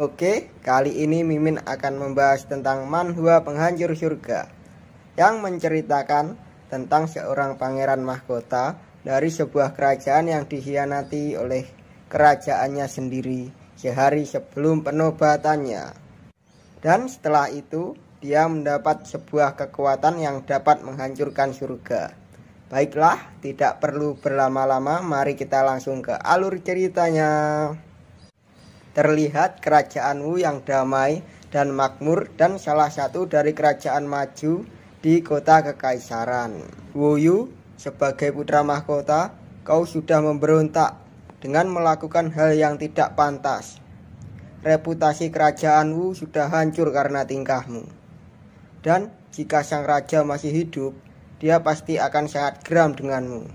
Oke, kali ini Mimin akan membahas tentang manhwa penghancur surga yang menceritakan tentang seorang pangeran mahkota dari sebuah kerajaan yang dikhianati oleh kerajaannya sendiri sehari sebelum penobatannya. Dan setelah itu, dia mendapat sebuah kekuatan yang dapat menghancurkan surga. Baiklah, tidak perlu berlama-lama, mari kita langsung ke alur ceritanya. Terlihat kerajaan Wu yang damai dan makmur dan salah satu dari kerajaan maju di kota kekaisaran. Wu Yu, sebagai putra mahkota, kau sudah memberontak dengan melakukan hal yang tidak pantas. Reputasi kerajaan Wu sudah hancur karena tingkahmu. Dan jika sang raja masih hidup, dia pasti akan sangat geram denganmu,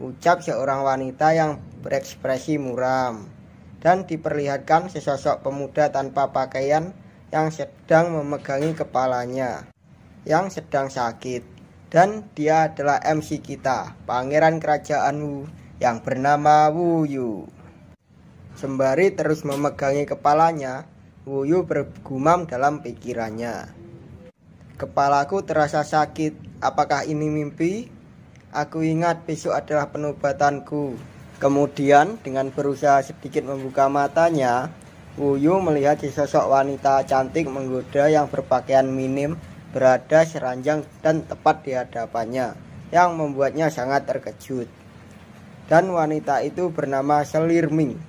ucap seorang wanita yang berekspresi muram. Dan diperlihatkan sesosok pemuda tanpa pakaian yang sedang memegangi kepalanya yang sedang sakit. Dan dia adalah MC kita, pangeran kerajaan Wu yang bernama Wu Yu. Sembari terus memegangi kepalanya, Wu Yu bergumam dalam pikirannya, "Kepalaku terasa sakit, apakah ini mimpi? Aku ingat besok adalah penobatanku." Kemudian dengan berusaha sedikit membuka matanya, Wu Yu melihat sesosok wanita cantik menggoda yang berpakaian minim berada seranjang dan tepat di hadapannya, yang membuatnya sangat terkejut. Dan wanita itu bernama Selir Ming.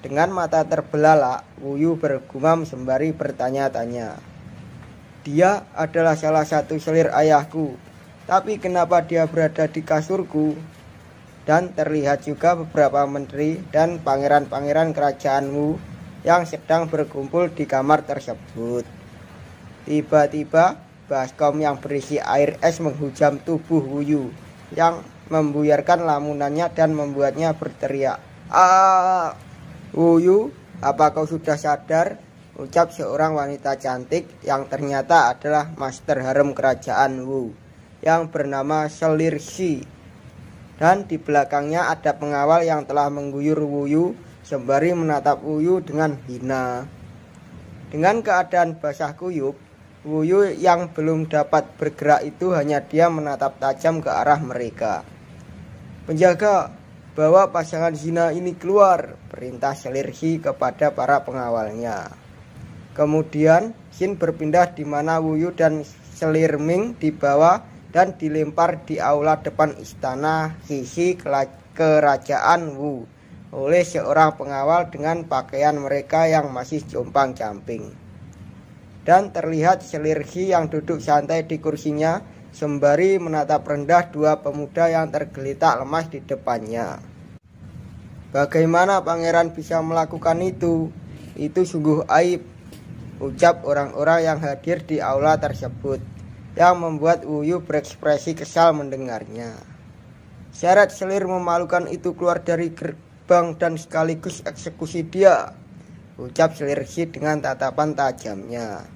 Dengan mata terbelalak, Wu Yu bergumam sembari bertanya-tanya, "Dia adalah salah satu selir ayahku, tapi kenapa dia berada di kasurku?" Dan terlihat juga beberapa menteri dan pangeran-pangeran kerajaan Wu yang sedang berkumpul di kamar tersebut. Tiba-tiba baskom yang berisi air es menghujam tubuh Wu Yu yang membuyarkan lamunannya dan membuatnya berteriak, "Ah!" "Wu Yu, apa kau sudah sadar?" ucap seorang wanita cantik yang ternyata adalah master harem kerajaan Wu yang bernama Selir Shi. Dan di belakangnya ada pengawal yang telah mengguyur Wu Yu sembari menatap Wu Yu dengan hina. Dengan keadaan basah kuyup, Wu Yu yang belum dapat bergerak itu hanya diam menatap tajam ke arah mereka. "Penjaga, bawa pasangan zina ini keluar," perintah Selir Shi kepada para pengawalnya. Kemudian Shin berpindah di mana Wu Yu dan Selir Ming dibawa dan dilempar di aula depan istana Xixi kerajaan Wu oleh seorang pengawal dengan pakaian mereka yang masih jompang-camping. Dan terlihat Selir Xi yang duduk santai di kursinya sembari menatap rendah dua pemuda yang tergeletak lemas di depannya. "Bagaimana pangeran bisa melakukan itu? Itu sungguh aib," ucap orang-orang yang hadir di aula tersebut, yang membuat Wu Yu berekspresi kesal mendengarnya. "Syarat selir memalukan itu keluar dari gerbang dan sekaligus eksekusi dia," ucap Selir Shi dengan tatapan tajamnya.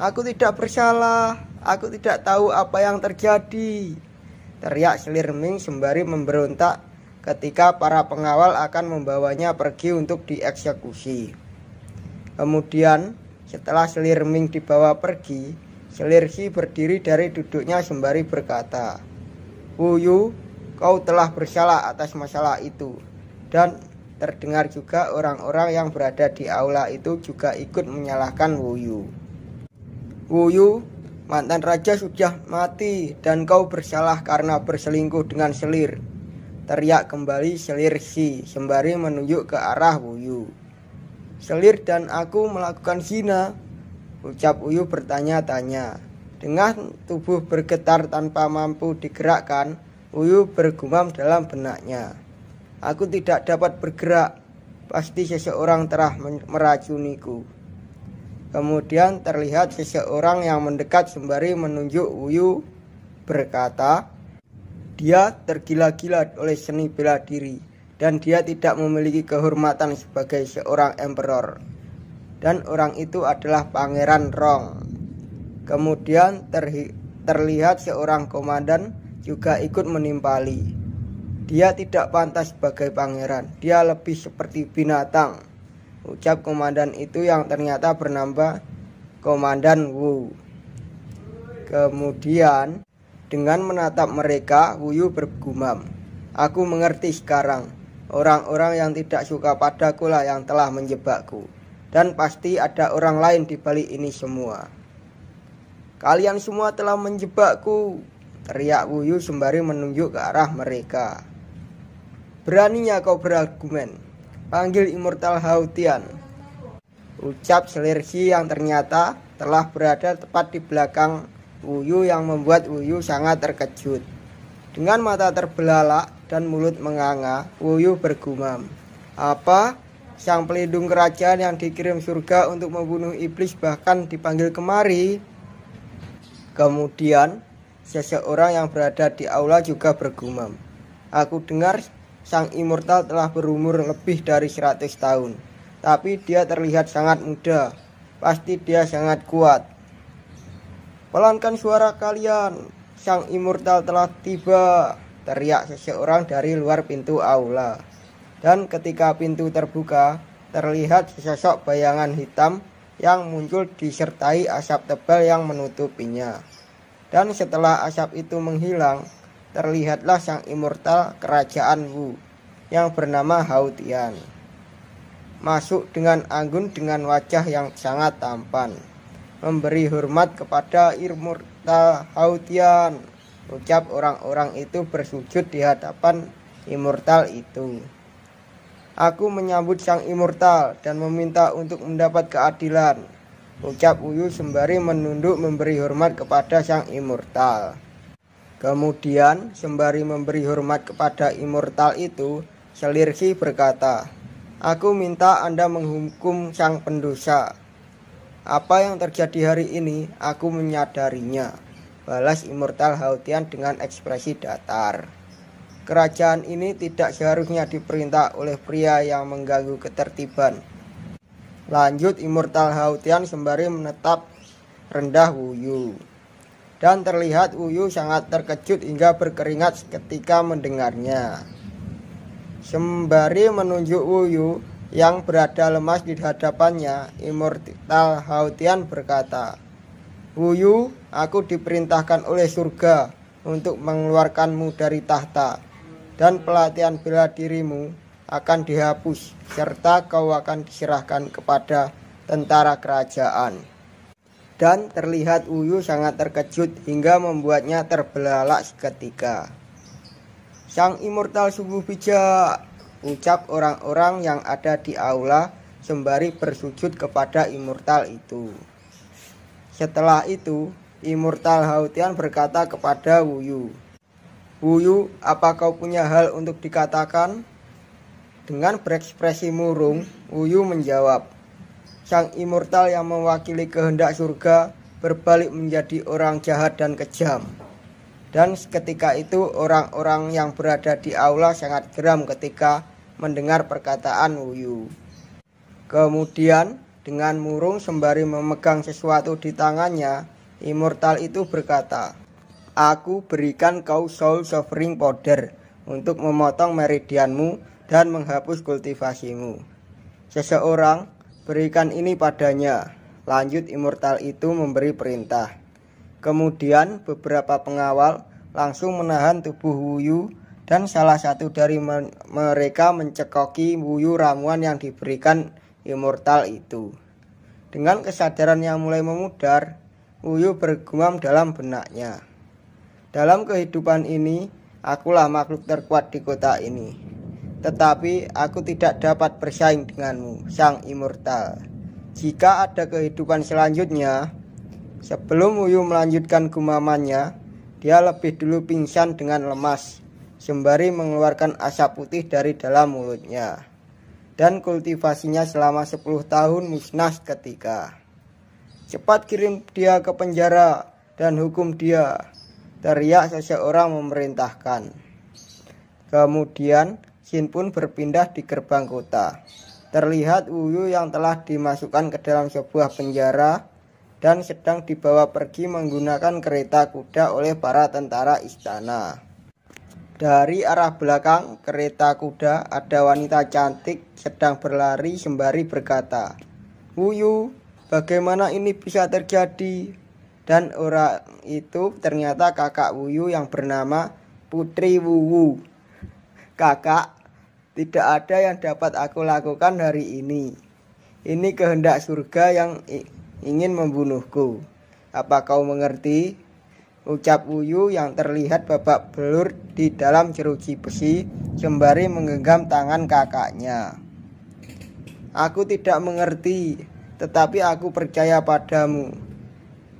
"Aku tidak bersalah, aku tidak tahu apa yang terjadi," teriak Selir Ming sembari memberontak ketika para pengawal akan membawanya pergi untuk dieksekusi. Kemudian setelah Selir Ming dibawa pergi, Selir Shi berdiri dari duduknya sembari berkata, "Wu Yu, kau telah bersalah atas masalah itu." Dan terdengar juga orang-orang yang berada di aula itu juga ikut menyalahkan Wu Yu. "Wu Yu, mantan raja sudah mati dan kau bersalah karena berselingkuh dengan Selir," teriak kembali Selir Shi sembari menunjuk ke arah Wu Yu. "Selir dan aku melakukan zina," ucap Wu Yu bertanya-tanya. Dengan tubuh bergetar tanpa mampu digerakkan, Wu Yu bergumam dalam benaknya, "Aku tidak dapat bergerak, pasti seseorang telah meracuniku." Kemudian terlihat seseorang yang mendekat sembari menunjuk Wu Yu berkata, "Dia tergila-gila oleh seni bela diri dan dia tidak memiliki kehormatan sebagai seorang emperor. Dan orang itu adalah Pangeran Rong." Kemudian terlihat seorang komandan juga ikut menimpali. "Dia tidak pantas sebagai pangeran, dia lebih seperti binatang." ucap komandan itu yang ternyata bernama Komandan Wu. Kemudian dengan menatap mereka, Wuyu bergumam, "Aku mengerti sekarang. Orang-orang yang tidak suka padaku lah yang telah menjebakku. Dan pasti ada orang lain di balik ini semua." "Kalian semua telah menjebakku," teriak Wuyu sembari menunjuk ke arah mereka. "Beraninya kau berargumen. Panggil Immortal Haotian," ucap Selirsi yang ternyata telah berada tepat di belakang Wuyu, yang membuat Wuyu sangat terkejut. Dengan mata terbelalak dan mulut menganga, Wuyu bergumam, "Apa? Sang pelindung kerajaan yang dikirim surga untuk membunuh iblis bahkan dipanggil kemari?" Kemudian seseorang yang berada di aula juga bergumam, "Aku dengar sang immortal telah berumur lebih dari 100 tahun. Tapi dia terlihat sangat muda. Pasti dia sangat kuat." "Pelankan suara kalian, sang immortal telah tiba," teriak seseorang dari luar pintu aula. Dan ketika pintu terbuka, terlihat sesosok bayangan hitam yang muncul disertai asap tebal yang menutupinya. Dan setelah asap itu menghilang, terlihatlah sang immortal kerajaan Wu yang bernama Haotian masuk dengan anggun dengan wajah yang sangat tampan, memberi hormat kepada Immortal Haotian. Ucap orang-orang itu bersujud di hadapan immortal itu. "Aku menyambut sang immortal dan meminta untuk mendapat keadilan," ucap Wuyu sembari menunduk memberi hormat kepada sang immortal. Kemudian sembari memberi hormat kepada immortal itu, Selirsi berkata, "Aku minta Anda menghukum sang pendosa. Apa yang terjadi hari ini, aku menyadarinya," balas Immortal Haotian dengan ekspresi datar. "Kerajaan ini tidak seharusnya diperintah oleh pria yang mengganggu ketertiban," lanjut Immortal Haotian sembari menatap rendah Wuyu. Dan terlihat Wuyu sangat terkejut hingga berkeringat ketika mendengarnya. Sembari menunjuk Wuyu yang berada lemas di hadapannya, Immortal Haotian berkata, "Wuyu, aku diperintahkan oleh surga untuk mengeluarkanmu dari tahta, dan pelatihan bela dirimu akan dihapus, serta kau akan diserahkan kepada tentara kerajaan." Dan terlihat Wuyu sangat terkejut hingga membuatnya terbelalak seketika. "Sang immortal sungguh bijak," ucap orang-orang yang ada di aula sembari bersujud kepada immortal itu. Setelah itu, Immortal Haotian berkata kepada Wuyu, "Wuyu, apa kau punya hal untuk dikatakan?" Dengan berekspresi murung, Wuyu menjawab, "Sang immortal yang mewakili kehendak surga berbalik menjadi orang jahat dan kejam." Dan seketika itu orang-orang yang berada di aula sangat geram ketika mendengar perkataan Wuyu. Kemudian dengan murung sembari memegang sesuatu di tangannya, immortal itu berkata, "Aku berikan kau Soul Suffering Powder untuk memotong meridianmu dan menghapus kultivasimu. Seseorang berikan ini padanya," lanjut immortal itu memberi perintah. Kemudian beberapa pengawal langsung menahan tubuh Wuyu dan salah satu dari mereka mencekoki Wuyu ramuan yang diberikan immortal itu. Dengan kesadaran yang mulai memudar, Wuyu bergumam dalam benaknya, "Dalam kehidupan ini, akulah makhluk terkuat di kota ini. Tetapi aku tidak dapat bersaing denganmu, sang immortal. Jika ada kehidupan selanjutnya..." Sebelum Wuyu melanjutkan gumamannya, dia lebih dulu pingsan dengan lemas, sembari mengeluarkan asap putih dari dalam mulutnya. Dan kultivasinya selama 10 tahun musnah seketika. "Cepat kirim dia ke penjara dan hukum dia," teriak seseorang memerintahkan. Kemudian Shin pun berpindah di gerbang kota. Terlihat Wuyu yang telah dimasukkan ke dalam sebuah penjara dan sedang dibawa pergi menggunakan kereta kuda oleh para tentara istana. Dari arah belakang kereta kuda ada wanita cantik sedang berlari sembari berkata, "Wuyu, bagaimana ini bisa terjadi?" Dan orang itu ternyata kakak Wuyu yang bernama Putri Wuwu. "Kakak, tidak ada yang dapat aku lakukan hari ini. Ini kehendak surga yang ingin membunuhku. Apa kau mengerti?" Ucap Wuyu yang terlihat babak belur di dalam jeruji besi sembari menggenggam tangan kakaknya. "Aku tidak mengerti, tetapi aku percaya padamu,"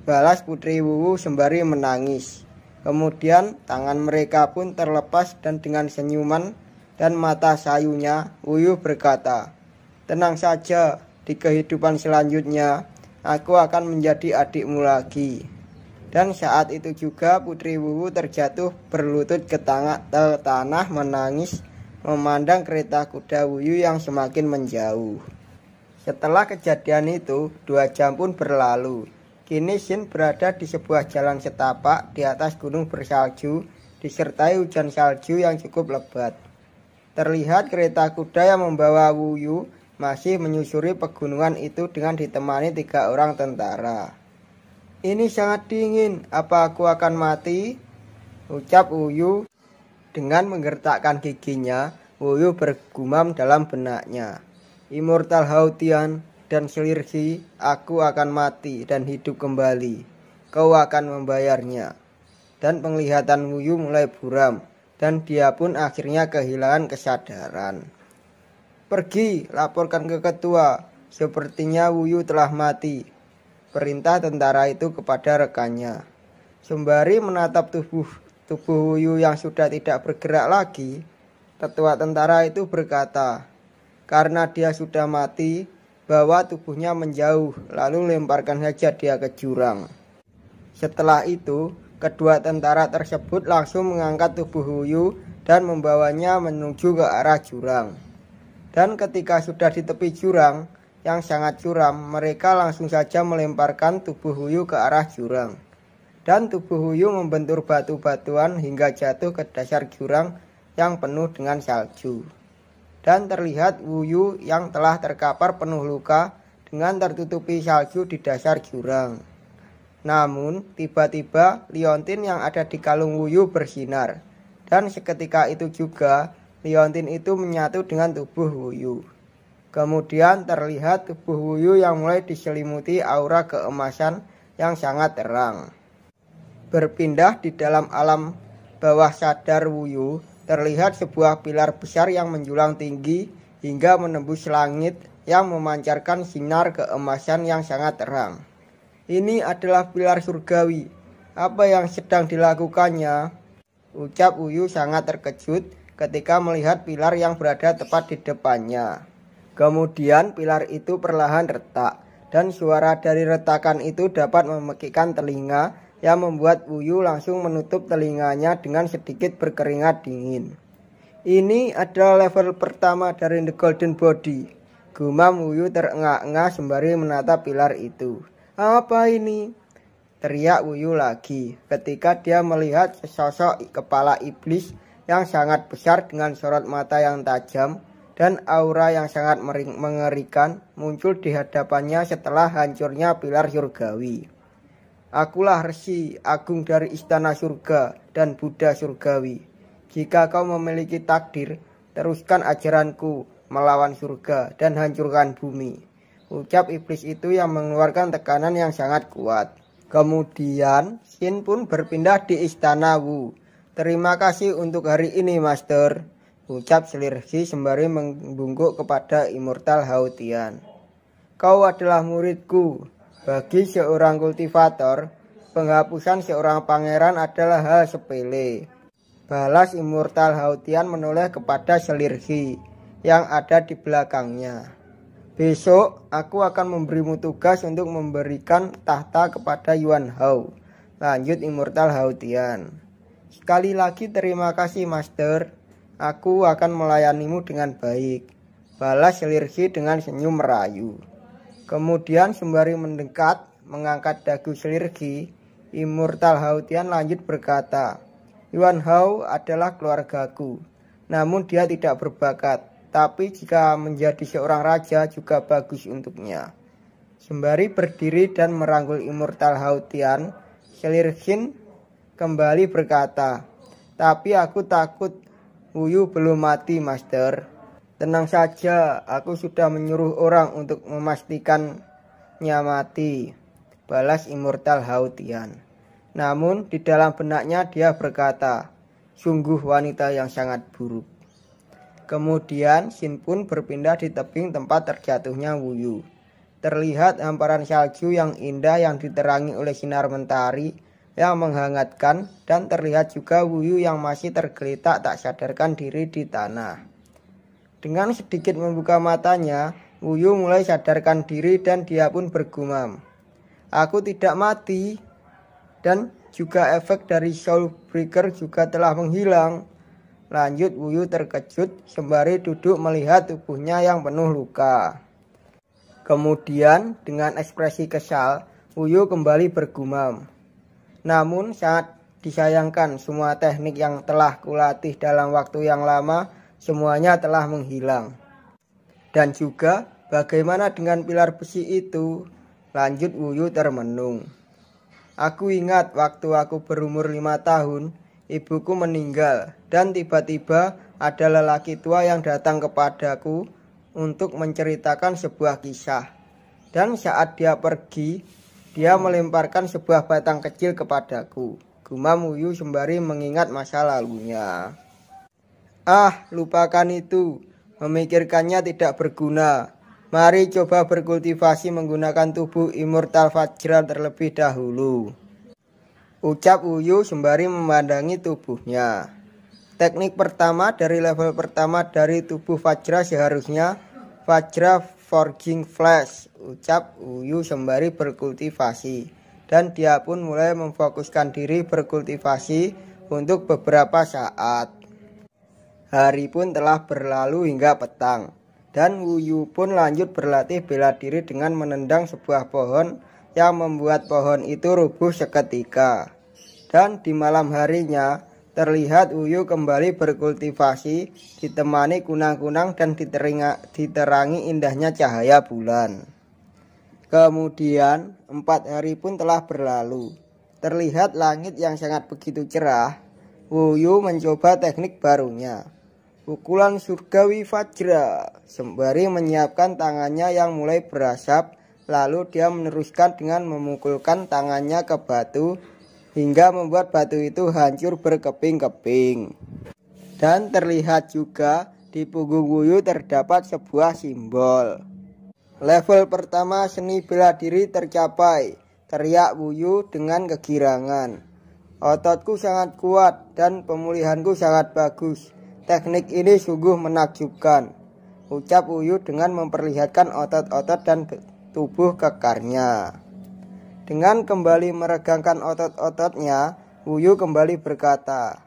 balas Putri Wuwu sembari menangis. Kemudian tangan mereka pun terlepas dan dengan senyuman dan mata sayunya Wuyu berkata, "Tenang saja, di kehidupan selanjutnya aku akan menjadi adikmu lagi." Dan saat itu juga Putri Wuwu terjatuh berlutut ke tanah menangis memandang kereta kuda Wuyu yang semakin menjauh. Setelah kejadian itu, 2 jam pun berlalu. Kini Shin berada di sebuah jalan setapak di atas gunung bersalju disertai hujan salju yang cukup lebat. Terlihat kereta kuda yang membawa Wuyu masih menyusuri pegunungan itu dengan ditemani 3 orang tentara. "Ini sangat dingin, apa aku akan mati?" ucap Wuyu. Dengan menggertakkan giginya, Wuyu bergumam dalam benaknya, "Immortal Hautian dan Selirsi, aku akan mati dan hidup kembali. Kau akan membayarnya." Dan penglihatan Wuyu mulai buram, dan dia pun akhirnya kehilangan kesadaran. "Pergi, laporkan ke ketua, sepertinya Wuyu telah mati," perintah tentara itu kepada rekannya. Sembari menatap tubuh Wuyu yang sudah tidak bergerak lagi, ketua tentara itu berkata, "Karena dia sudah mati, bawa tubuhnya menjauh, lalu lemparkan saja dia ke jurang." Setelah itu, kedua tentara tersebut langsung mengangkat tubuh Wuyu dan membawanya menuju ke arah jurang. Dan ketika sudah di tepi jurang yang sangat curam, mereka langsung saja melemparkan tubuh Wuyu ke arah jurang. Dan tubuh Wuyu membentur batu-batuan hingga jatuh ke dasar jurang yang penuh dengan salju. Dan terlihat Wuyu yang telah terkapar penuh luka dengan tertutupi salju di dasar jurang. Namun tiba-tiba liontin yang ada di kalung Wuyu bersinar. Dan seketika itu juga liontin itu menyatu dengan tubuh Wuyu. Kemudian terlihat tubuh Wuyu yang mulai diselimuti aura keemasan yang sangat terang. Berpindah di dalam alam bawah sadar Wuyu, terlihat sebuah pilar besar yang menjulang tinggi hingga menembus langit yang memancarkan sinar keemasan yang sangat terang. "Ini adalah pilar surgawi. Apa yang sedang dilakukannya?" ucap Wuyu sangat terkejut ketika melihat pilar yang berada tepat di depannya. Kemudian pilar itu perlahan retak, dan suara dari retakan itu dapat memekikkan telinga yang membuat Wuyu langsung menutup telinganya dengan sedikit berkeringat dingin. "Ini adalah level pertama dari The Golden Body," gumam Wuyu terengah-engah sembari menatap pilar itu. "Apa ini?" teriak Wuyu lagi ketika dia melihat sesosok kepala iblis yang sangat besar dengan sorot mata yang tajam dan aura yang sangat mengerikan muncul di hadapannya setelah hancurnya pilar surgawi. "Akulah Resi Agung dari Istana Surga dan Buddha Surgawi. Jika kau memiliki takdir, teruskan ajaranku melawan surga dan hancurkan bumi," ucap iblis itu yang mengeluarkan tekanan yang sangat kuat. Kemudian Shin pun berpindah di Istana Wu. "Terima kasih untuk hari ini, Master," ucap Selirsi sembari membungkuk kepada Immortal Hautian. "Kau adalah muridku. Bagi seorang kultivator, penghapusan seorang pangeran adalah hal sepele," balas Immortal Hautian menoleh kepada Selirsi yang ada di belakangnya. "Besok aku akan memberimu tugas untuk memberikan tahta kepada Yuan Hao," lanjut Immortal Hautian. "Sekali lagi terima kasih, Master. Aku akan melayanimu dengan baik," balas Selirsi dengan senyum merayu. Kemudian sembari mendekat mengangkat dagu Selirsi, Immortal Hautian lanjut berkata, Yuan Hao adalah keluargaku, namun dia tidak berbakat. Tapi jika menjadi seorang raja juga bagus untuknya. Sembari berdiri dan merangkul Immortal Hao Tian, Selirhin kembali berkata, "Tapi aku takut Wu Yu belum mati, Master." "Tenang saja, aku sudah menyuruh orang untuk memastikannya mati," balas Immortal Hao Tian. Namun di dalam benaknya dia berkata, "Sungguh wanita yang sangat buruk." Kemudian Xin pun berpindah di tebing tempat terjatuhnya Wu Yu. Terlihat hamparan salju yang indah yang diterangi oleh sinar mentari yang menghangatkan, dan terlihat juga Wu Yu yang masih tergeletak tak sadarkan diri di tanah. Dengan sedikit membuka matanya, Wu Yu mulai sadarkan diri dan dia pun bergumam, "Aku tidak mati." Dan juga efek dari Soul Breaker juga telah menghilang. Lanjut Wu Yu terkejut sembari duduk melihat tubuhnya yang penuh luka. Kemudian dengan ekspresi kesal, Wu Yu kembali bergumam, "Namun sangat disayangkan semua teknik yang telah kulatih dalam waktu yang lama semuanya telah menghilang. Dan juga bagaimana dengan pilar besi itu?" Lanjut Wu Yu termenung. "Aku ingat waktu aku berumur 5 tahun, ibuku meninggal dan tiba-tiba ada lelaki tua yang datang kepadaku untuk menceritakan sebuah kisah. Dan saat dia pergi, dia melemparkan sebuah batang kecil kepadaku," gumam Wu Yu sembari mengingat masa lalunya. "Ah, lupakan itu. Memikirkannya tidak berguna. Mari coba berkultivasi menggunakan tubuh Immortal Vajra terlebih dahulu," ucap Wu Yu sembari memandangi tubuhnya. Teknik pertama dari level pertama dari tubuh Vajra seharusnya Vajra Forging Flash, ucap Wu Yu sembari berkultivasi. Dan dia pun mulai memfokuskan diri berkultivasi untuk beberapa saat. Hari pun telah berlalu hingga petang. Dan Wu Yu pun lanjut berlatih bela diri dengan menendang sebuah pohon yang membuat pohon itu rubuh seketika. Dan di malam harinya terlihat Wu Yu kembali berkultivasi ditemani kunang-kunang dan diterangi indahnya cahaya bulan. Kemudian 4 hari pun telah berlalu. Terlihat langit yang sangat begitu cerah. Wu Yu mencoba teknik barunya, pukulan surgawi Vajra, sembari menyiapkan tangannya yang mulai berasap. Lalu dia meneruskan dengan memukulkan tangannya ke batu hingga membuat batu itu hancur berkeping-keping. Dan terlihat juga di punggung Wu Yu terdapat sebuah simbol. "Level pertama seni bela diri tercapai," teriak Wu Yu dengan kegirangan. "Ototku sangat kuat dan pemulihanku sangat bagus. Teknik ini sungguh menakjubkan," ucap Wu Yu dengan memperlihatkan otot-otot dan tubuh kekarnya. Dengan kembali meregangkan otot-ototnya, Wu Yu kembali berkata,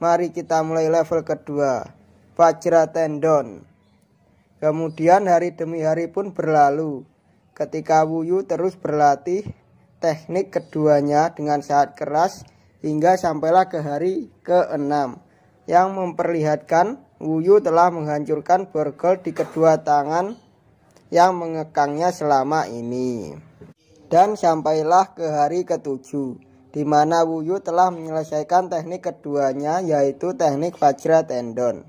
"Mari kita mulai level kedua, Vajra Tendon." Kemudian hari demi hari pun berlalu. Ketika Wu Yu terus berlatih teknik keduanya dengan sangat keras hingga sampailah ke hari ke-6 yang memperlihatkan Wu Yu telah menghancurkan borgol di kedua tangan yang mengekangnya selama ini. Dan sampailah ke hari ke-7 di mana Wu Yu telah menyelesaikan teknik keduanya, yaitu teknik Vajra Tendon.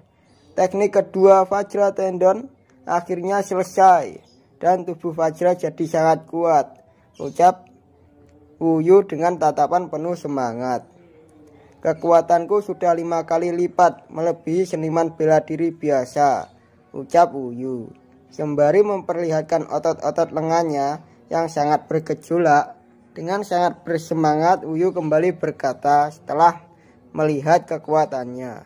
Teknik kedua Vajra Tendon akhirnya selesai dan tubuh Vajra jadi sangat kuat, ucap Wu Yu dengan tatapan penuh semangat. "Kekuatanku sudah 5 kali lipat melebihi seniman bela diri biasa," ucap Wu Yu sembari memperlihatkan otot-otot lengannya yang sangat bergejolak. Dengan sangat bersemangat Wu Yu kembali berkata setelah melihat kekuatannya,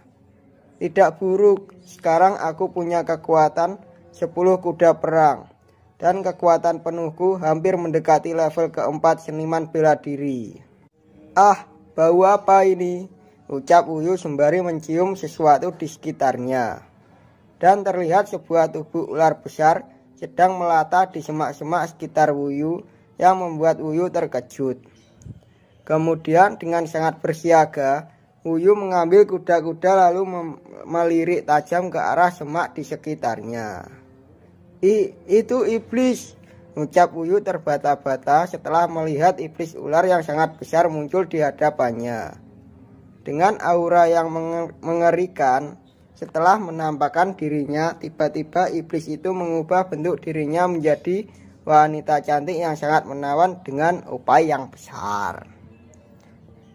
"Tidak buruk, sekarang aku punya kekuatan 10 kuda perang dan kekuatan penuhku hampir mendekati level ke-4 seniman bela diri." "Ah, bau apa ini?" ucap Wu Yu sembari mencium sesuatu di sekitarnya. Dan terlihat sebuah tubuh ular besar sedang melata di semak-semak sekitar Wu Yu yang membuat Wu Yu terkejut. Kemudian dengan sangat bersiaga, Wuyu mengambil kuda-kuda lalu melirik tajam ke arah semak di sekitarnya. Itu iblis, ucap Wuyu terbata-bata setelah melihat iblis ular yang sangat besar muncul di hadapannya. Dengan aura yang mengerikan, setelah menampakkan dirinya, tiba-tiba iblis itu mengubah bentuk dirinya menjadi wanita cantik yang sangat menawan dengan upai yang besar.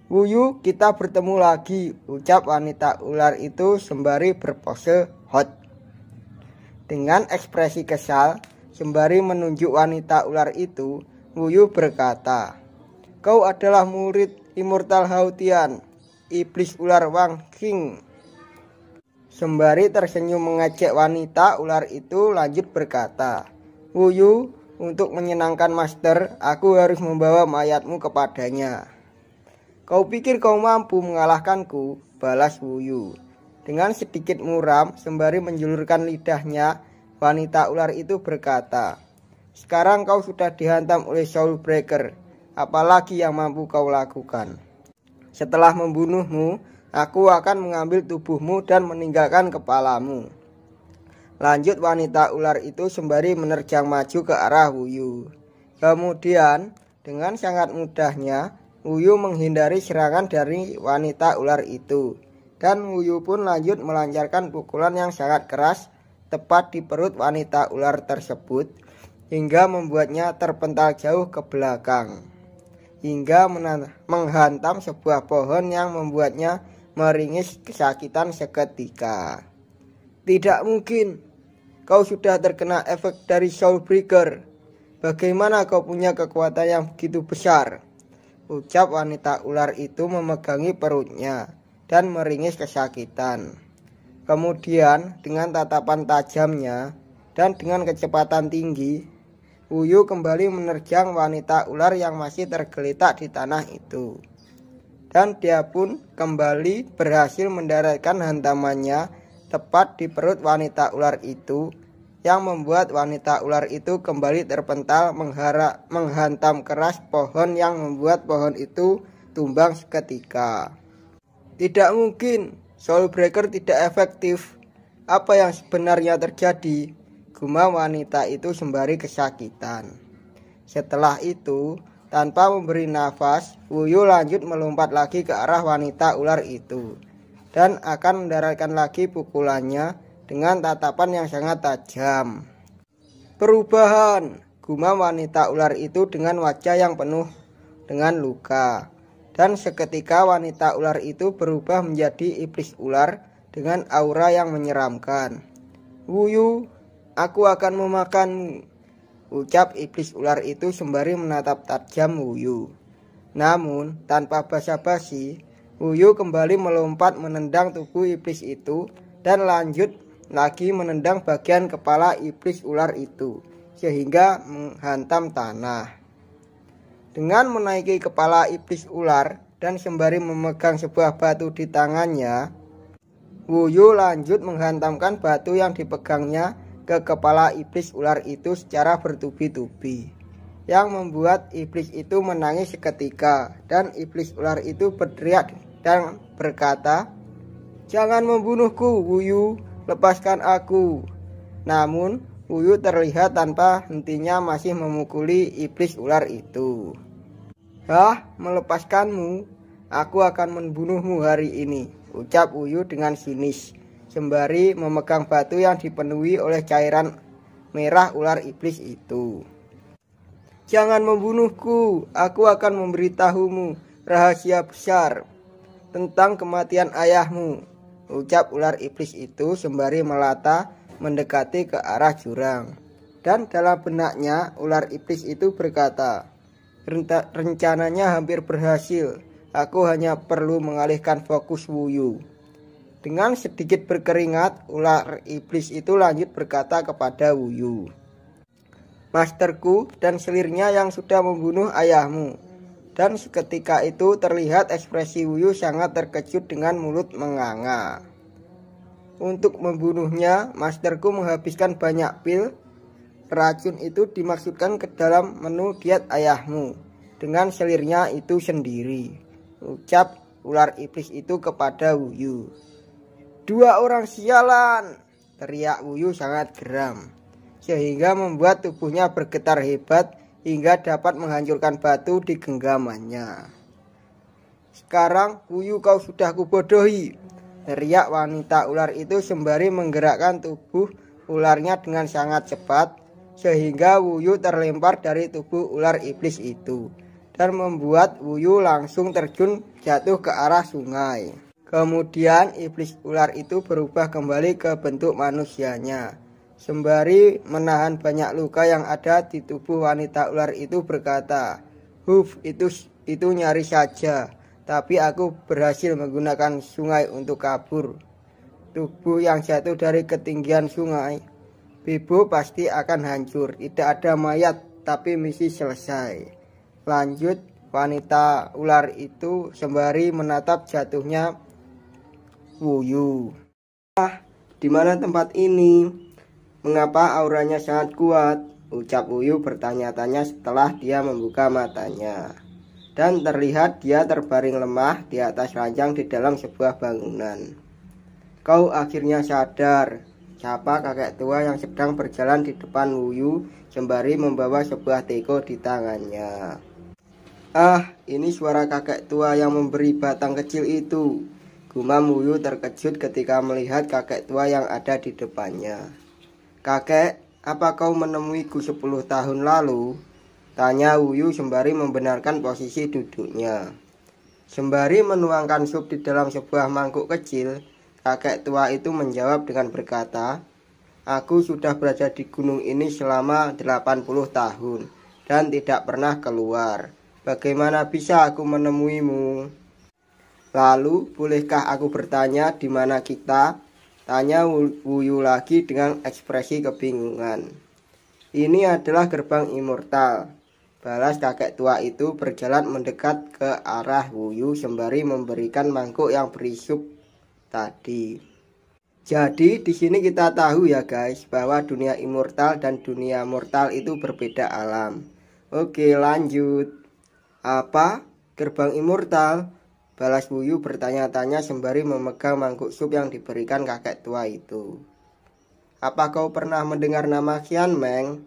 Wuyu, kita bertemu lagi, ucap wanita ular itu sembari berpose hot. Dengan ekspresi kesal, sembari menunjuk wanita ular itu, Wuyu berkata, "Kau adalah murid Immortal Hautian, iblis ular Wang King." Sembari tersenyum mengejek wanita ular itu lanjut berkata, "Wuyu, untuk menyenangkan master, aku harus membawa mayatmu kepadanya." "Kau pikir kau mampu mengalahkanku?" balas Wuyu. Dengan sedikit muram, sembari menjulurkan lidahnya, wanita ular itu berkata, "Sekarang kau sudah dihantam oleh Soulbreaker, apalagi yang mampu kau lakukan? Setelah membunuhmu, aku akan mengambil tubuhmu dan meninggalkan kepalamu." Lanjut wanita ular itu sembari menerjang maju ke arah Wuyu. Kemudian, dengan sangat mudahnya, Wuyu menghindari serangan dari wanita ular itu. Dan Wuyu pun lanjut melancarkan pukulan yang sangat keras tepat di perut wanita ular tersebut, hingga membuatnya terpental jauh ke belakang, hingga menghantam sebuah pohon yang membuatnya meringis kesakitan seketika. "Tidak mungkin, kau sudah terkena efek dari Soulbreaker. Bagaimana kau punya kekuatan yang begitu besar?" ucap wanita ular itu memegangi perutnya dan meringis kesakitan. Kemudian dengan tatapan tajamnya dan dengan kecepatan tinggi, Wuyu kembali menerjang wanita ular yang masih tergeletak di tanah itu. Dan dia pun kembali berhasil mendaratkan hantamannya tepat di perut wanita ular itu, yang membuat wanita ular itu kembali terpental menghantam keras pohon yang membuat pohon itu tumbang seketika. "Tidak mungkin, Soulbreaker tidak efektif. Apa yang sebenarnya terjadi?" gumam wanita itu sembari kesakitan. Setelah itu, tanpa memberi nafas, Wuyu lanjut melompat lagi ke arah wanita ular itu dan akan mendaratkan lagi pukulannya dengan tatapan yang sangat tajam. "Perubahan," gumam wanita ular itu dengan wajah yang penuh dengan luka. Dan seketika wanita ular itu berubah menjadi iblis ular dengan aura yang menyeramkan. "Wuyu, aku akan memakanmu," ucap iblis ular itu sembari menatap tajam Wuyu. Namun tanpa basa-basi, Wuyu kembali melompat menendang tubuh iblis itu dan lanjut lagi menendang bagian kepala iblis ular itu sehingga menghantam tanah. Dengan menaiki kepala iblis ular dan sembari memegang sebuah batu di tangannya, Wuyu lanjut menghantamkan batu yang dipegangnya ke kepala iblis ular itu secara bertubi-tubi, yang membuat iblis itu menangis seketika. Dan iblis ular itu berteriak dan berkata, "Jangan membunuhku, Wuyu. Lepaskan aku." Namun Wuyu terlihat tanpa hentinya masih memukuli iblis ular itu. "Hah, melepaskanmu? Aku akan membunuhmu hari ini," ucap Wuyu dengan sinis, sembari memegang batu yang dipenuhi oleh cairan merah ular iblis itu. "Jangan membunuhku, aku akan memberitahumu rahasia besar tentang kematian ayahmu," ucap ular iblis itu sembari melata mendekati ke arah jurang. Dan dalam benaknya ular iblis itu berkata, "Rencananya hampir berhasil. Aku hanya perlu mengalihkan fokus Wuyu." Dengan sedikit berkeringat, ular iblis itu lanjut berkata kepada Wuyu, "Masterku dan selirnya yang sudah membunuh ayahmu." Dan seketika itu terlihat ekspresi Wuyu sangat terkejut dengan mulut menganga. "Untuk membunuhnya, masterku menghabiskan banyak pil. Racun itu dimasukkan ke dalam menu diet ayahmu dengan selirnya itu sendiri," ucap ular iblis itu kepada Wuyu. "Dua orang sialan!" teriak Wuyu sangat geram, sehingga membuat tubuhnya bergetar hebat hingga dapat menghancurkan batu di genggamannya. "Sekarang Wuyu kau sudah kubodohi!" teriak wanita ular itu sembari menggerakkan tubuh ularnya dengan sangat cepat, sehingga Wuyu terlempar dari tubuh ular iblis itu dan membuat Wuyu langsung terjun jatuh ke arah sungai. Kemudian iblis ular itu berubah kembali ke bentuk manusianya. Sembari menahan banyak luka yang ada di tubuh wanita ular itu berkata, "Huf, itu nyaris saja, tapi aku berhasil menggunakan sungai untuk kabur. Tubuh yang jatuh dari ketinggian sungai, Bibo pasti akan hancur. Tidak ada mayat, tapi misi selesai." Lanjut wanita ular itu sembari menatap jatuhnya Wuyu. "Di mana tempat ini? Mengapa auranya sangat kuat?" ucap Wuyu bertanya-tanya setelah dia membuka matanya. Dan terlihat dia terbaring lemah di atas ranjang di dalam sebuah bangunan. "Kau akhirnya sadar," sapa kakek tua yang sedang berjalan di depan Wuyu sembari membawa sebuah teko di tangannya. Ini suara kakek tua yang memberi batang kecil itu," gumam Wuyu terkejut ketika melihat kakek tua yang ada di depannya. "Kakek, apa kau menemuiku 10 tahun lalu?" tanya Wuyu sembari membenarkan posisi duduknya. Sembari menuangkan sup di dalam sebuah mangkuk kecil, kakek tua itu menjawab dengan berkata, "Aku sudah berada di gunung ini selama 80 tahun dan tidak pernah keluar. Bagaimana bisa aku menemuimu?" "Lalu, bolehkah aku bertanya di mana kita?" tanya Wuyu lagi dengan ekspresi kebingungan. "Ini adalah gerbang immortal," balas kakek tua itu berjalan mendekat ke arah Wuyu sembari memberikan mangkuk yang berisi sup tadi. "Jadi di sini kita tahu ya guys, bahwa dunia immortal dan dunia mortal itu berbeda alam. Oke, lanjut." "Apa? Gerbang immortal?" balas Wuyu bertanya-tanya sembari memegang mangkuk sup yang diberikan kakek tua itu. "Apa kau pernah mendengar nama Xianmeng?"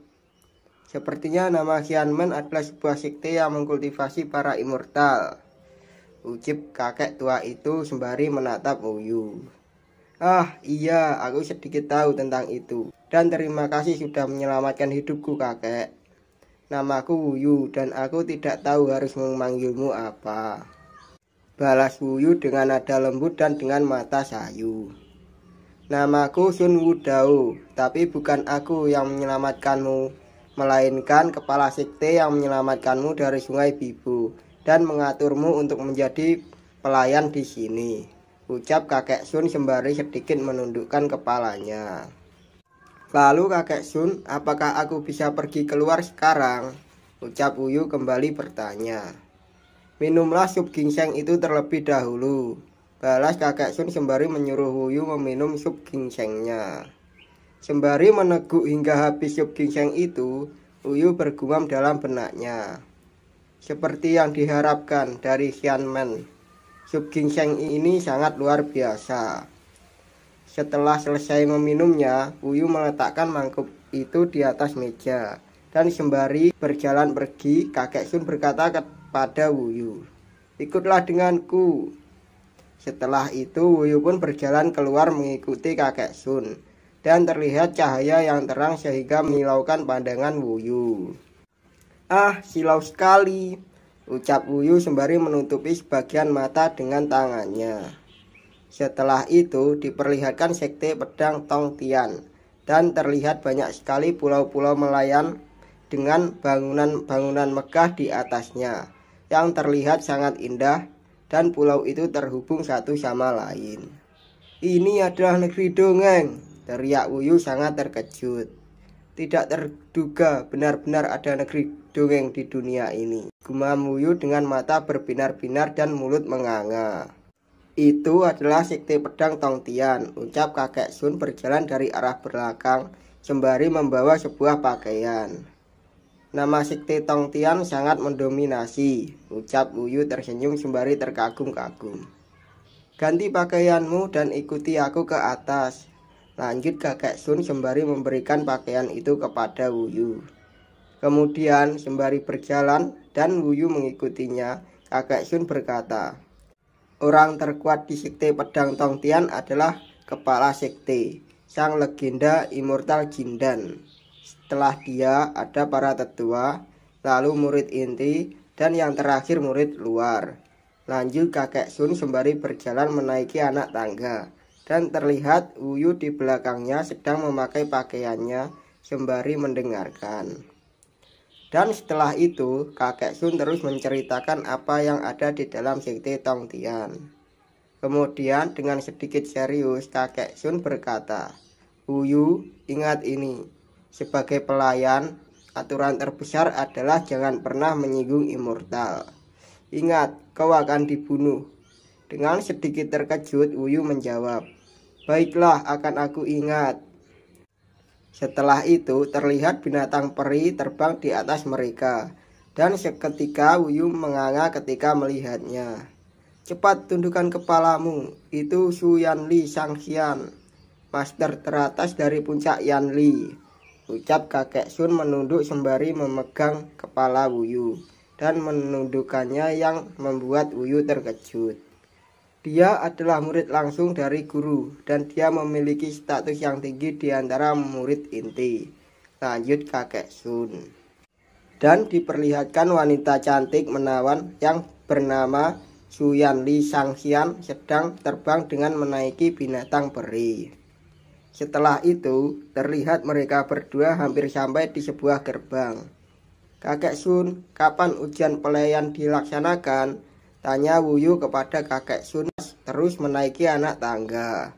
"Sepertinya nama Xianmeng adalah sebuah sekte yang mengkultivasi para immortal," ucap kakek tua itu sembari menatap Wuyu. Iya, aku sedikit tahu tentang itu. Dan terima kasih sudah menyelamatkan hidupku kakek. Namaku Wuyu dan aku tidak tahu harus memanggilmu apa," balas Wuyu dengan nada lembut dan dengan mata sayu. "Namaku Sun Wudao, tapi bukan aku yang menyelamatkanmu, melainkan kepala sekte yang menyelamatkanmu dari sungai Bibo dan mengaturmu untuk menjadi pelayan di sini," ucap kakek Sun sembari sedikit menundukkan kepalanya. "Lalu kakek Sun, apakah aku bisa pergi keluar sekarang?" ucap Wuyu kembali bertanya. "Minumlah sup ginseng itu terlebih dahulu," balas kakek Sun sembari menyuruh Wuyu meminum sup ginsengnya. Sembari meneguk hingga habis sup ginseng itu, Wuyu bergumam dalam benaknya, "Seperti yang diharapkan dari Xianmeng, sup ginseng ini sangat luar biasa." Setelah selesai meminumnya, Wuyu meletakkan mangkuk itu di atas meja. Dan sembari berjalan pergi, kakek Sun berkata kepada Wuyu, "Ikutlah denganku." Setelah itu Wuyu pun berjalan keluar mengikuti kakek Sun. Dan terlihat cahaya yang terang sehingga menyilaukan pandangan Wuyu. Silau sekali," ucap Wuyu sembari menutupi sebagian mata dengan tangannya. Setelah itu diperlihatkan sekte pedang Tong Tian. Dan terlihat banyak sekali pulau-pulau nelayan dengan bangunan-bangunan megah di atasnya yang terlihat sangat indah, dan pulau itu terhubung satu sama lain. "Ini adalah negeri dongeng," teriak Wuyu sangat terkejut. "Tidak terduga benar-benar ada negeri dongeng di dunia ini," gumam Wuyu dengan mata berbinar-binar dan mulut menganga. "Itu adalah sekte pedang Tong Tian," ucap kakek Sun berjalan dari arah belakang sembari membawa sebuah pakaian. Nama sekte Tongtian sangat mendominasi, ucap Wuyu tersenyum sembari terkagum-kagum. Ganti pakaianmu dan ikuti aku ke atas, lanjut kakek Sun sembari memberikan pakaian itu kepada Wuyu. Kemudian sembari berjalan dan Wuyu mengikutinya, kakek Sun berkata, orang terkuat di sekte pedang Tongtian adalah kepala sekte, sang legenda immortal Jindan. Setelah dia ada para tetua, lalu murid inti, dan yang terakhir murid luar. Lanjut kakek Sun sembari berjalan menaiki anak tangga, dan terlihat Wuyu di belakangnya sedang memakai pakaiannya sembari mendengarkan. Dan setelah itu kakek Sun terus menceritakan apa yang ada di dalam sekte Tongtian. Kemudian dengan sedikit serius kakek Sun berkata, Wuyu, ingat ini. Sebagai pelayan, aturan terbesar adalah jangan pernah menyinggung immortal. Ingat, kau akan dibunuh. Dengan sedikit terkejut, Wuyu menjawab, baiklah, akan aku ingat. Setelah itu, terlihat binatang peri terbang di atas mereka. Dan seketika Wuyu menganga ketika melihatnya. Cepat tundukkan kepalamu, itu Su Yanli Shangxian, master teratas dari puncak Yanli. Ucap kakek Sun menunduk sembari memegang kepala Wuyu dan menundukkannya yang membuat Wuyu terkejut. Dia adalah murid langsung dari guru dan dia memiliki status yang tinggi di antara murid inti. Lanjut kakek Sun. Dan diperlihatkan wanita cantik menawan yang bernama Su Yanli Shangxian sedang terbang dengan menaiki binatang peri. Setelah itu, terlihat mereka berdua hampir sampai di sebuah gerbang. Kakek Sun, kapan ujian pelayan dilaksanakan? Tanya Wuyu kepada kakek Sun terus menaiki anak tangga.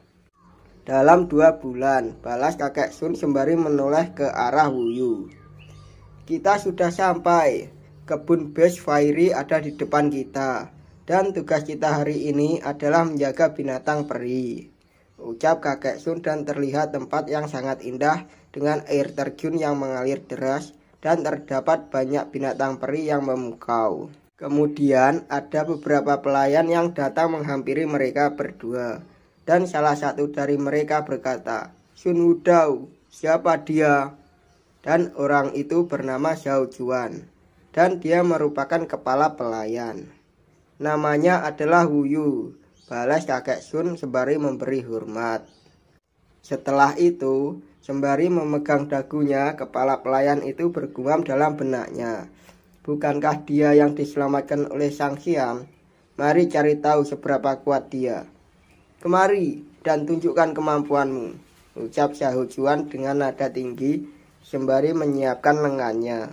Dalam 2 bulan, balas kakek Sun sembari menoleh ke arah Wuyu. Kita sudah sampai. Kebun Bes Fairy ada di depan kita. Dan tugas kita hari ini adalah menjaga binatang peri. Ucap kakek Sun dan terlihat tempat yang sangat indah dengan air terjun yang mengalir deras dan terdapat banyak binatang peri yang memukau. Kemudian ada beberapa pelayan yang datang menghampiri mereka berdua. Dan salah satu dari mereka berkata, Sun Wudao, siapa dia? Dan orang itu bernama Xiao Juan. Dan dia merupakan kepala pelayan. Namanya adalah Wuyu. Balas kakek Sun sembari memberi hormat. Setelah itu, sembari memegang dagunya, kepala pelayan itu bergumam dalam benaknya. Bukankah dia yang diselamatkan oleh Shangxian? Mari cari tahu seberapa kuat dia. Kemari dan tunjukkan kemampuanmu, ucap Xiao Juan dengan nada tinggi sembari menyiapkan lengannya.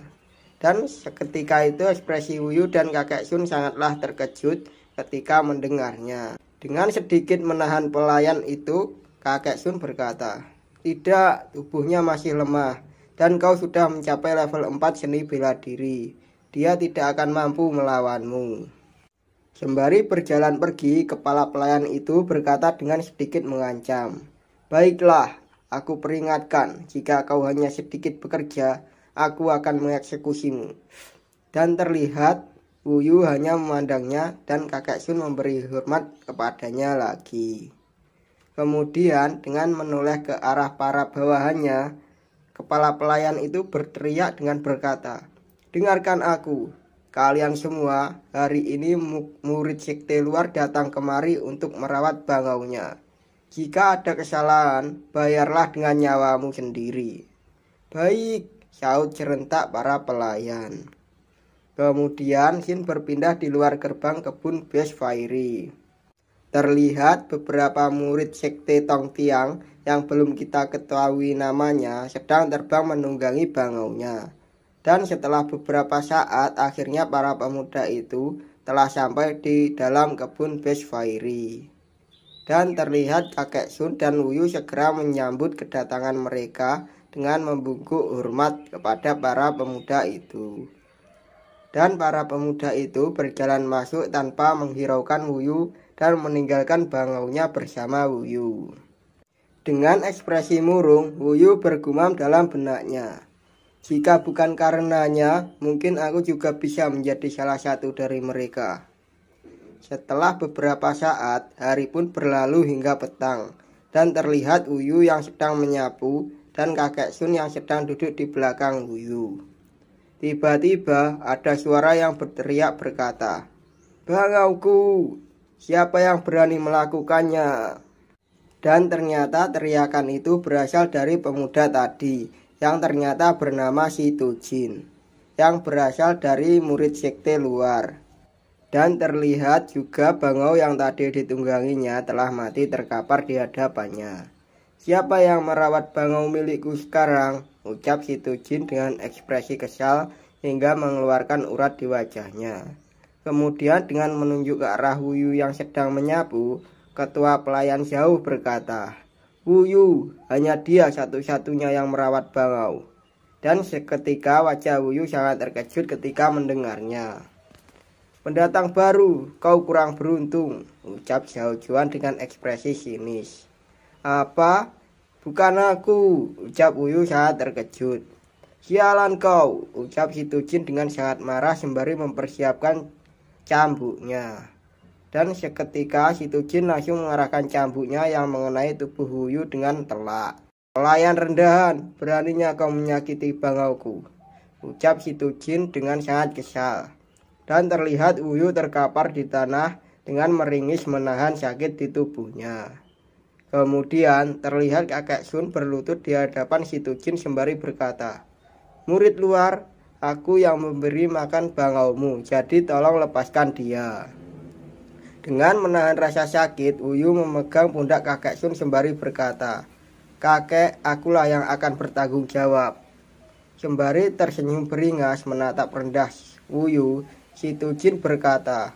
Dan seketika itu ekspresi Wuyu dan kakek Sun sangatlah terkejut ketika mendengarnya. Dengan sedikit menahan pelayan itu, kakek Sun berkata, tidak, tubuhnya masih lemah, dan kau sudah mencapai level 4 seni bela diri. Dia tidak akan mampu melawanmu. Sembari berjalan pergi, kepala pelayan itu berkata dengan sedikit mengancam, baiklah, aku peringatkan, jika kau hanya sedikit bekerja, aku akan mengeksekusimu. Dan terlihat Wuyu hanya memandangnya dan kakek Sun memberi hormat kepadanya lagi. Kemudian dengan menoleh ke arah para bawahannya, kepala pelayan itu berteriak dengan berkata, dengarkan aku, kalian semua, hari ini murid sekte luar datang kemari untuk merawat bangaunya. Jika ada kesalahan, bayarlah dengan nyawamu sendiri. Baik, saut serentak para pelayan. Kemudian Xin berpindah di luar gerbang kebun Bes Fairy. Terlihat beberapa murid sekte Tongtian yang belum kita ketahui namanya sedang terbang menunggangi bangaunya. Dan setelah beberapa saat, akhirnya para pemuda itu telah sampai di dalam kebun Bes Fairy. Dan terlihat kakek Sun dan Wuyu segera menyambut kedatangan mereka dengan membungkuk hormat kepada para pemuda itu. Dan para pemuda itu berjalan masuk tanpa menghiraukan Wuyu dan meninggalkan bangaunya bersama Wuyu. Dengan ekspresi murung, Wuyu bergumam dalam benaknya, Jika bukan karenanya, mungkin aku juga bisa menjadi salah satu dari mereka. Setelah beberapa saat, hari pun berlalu hingga petang, dan terlihat Uyu yang sedang menyapu dan kakek Sun yang sedang duduk di belakang Uyu. Tiba-tiba ada suara yang berteriak berkata, "Bangauku, siapa yang berani melakukannya?" Dan ternyata teriakan itu berasal dari pemuda tadi, yang ternyata bernama Si Tujin, yang berasal dari murid sekte luar. Dan terlihat juga bangau yang tadi ditungganginya telah mati terkapar di hadapannya. "Siapa yang merawat bangau milikku sekarang?" ucap Si Tujin dengan ekspresi kesal hingga mengeluarkan urat di wajahnya. Kemudian dengan menunjuk ke arah Wuyu yang sedang menyapu, ketua pelayan jauh berkata, "Wuyu, hanya dia satu-satunya yang merawat bangau." Dan seketika wajah Wuyu sangat terkejut ketika mendengarnya. "Pendatang baru, kau kurang beruntung," ucap Xiao Juan dengan ekspresi sinis. "Apa? Bukan aku," ucap Wuyu sangat terkejut. "Sialan kau," ucap Si Tujin dengan sangat marah sembari mempersiapkan cambuknya. Dan seketika Si Tujin langsung mengarahkan cambuknya yang mengenai tubuh Wuyu dengan telak. "Pelayan rendahan, beraninya kau menyakiti bangauku," ucap Si Tujin dengan sangat kesal. Dan terlihat Wuyu terkapar di tanah dengan meringis menahan sakit di tubuhnya. Kemudian terlihat kakek Sun berlutut di hadapan Si Tujin sembari berkata, "Murid luar, aku yang memberi makan bangaumu, jadi tolong lepaskan dia." Dengan menahan rasa sakit, Wuyu memegang pundak kakek Sun sembari berkata, "Kakek, akulah yang akan bertanggung jawab." Sembari tersenyum beringas menatap rendah Wuyu, Si Tujin berkata,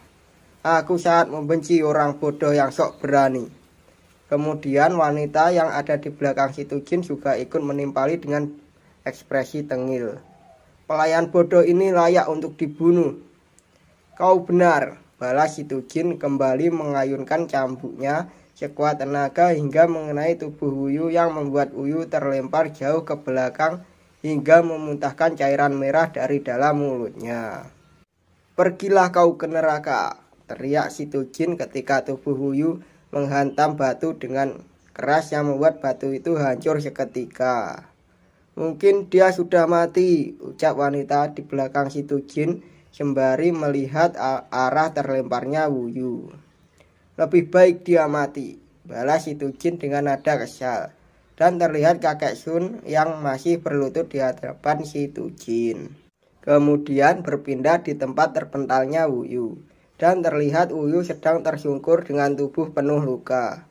"Aku sangat membenci orang bodoh yang sok berani." Kemudian wanita yang ada di belakang Si Tujin juga ikut menimpali dengan ekspresi tengil. "Pelayan bodoh ini layak untuk dibunuh." "Kau benar," balas Si Tujin kembali mengayunkan cambuknya sekuat tenaga hingga mengenai tubuh Wuyu yang membuat Wuyu terlempar jauh ke belakang hingga memuntahkan cairan merah dari dalam mulutnya. "Pergilah kau ke neraka," teriak Si Tujin ketika tubuh Wuyu menghantam batu dengan keras yang membuat batu itu hancur seketika. "Mungkin dia sudah mati," ucap wanita di belakang Si Tujin sembari melihat arah terlemparnya Wuyu. "Lebih baik dia mati," balas Si Tujin dengan nada kesal. Dan terlihat kakek Sun yang masih berlutut di hadapan Si Tujin. Kemudian berpindah di tempat terpentalnya Wuyu. Dan terlihat Wuyu sedang tersungkur dengan tubuh penuh luka.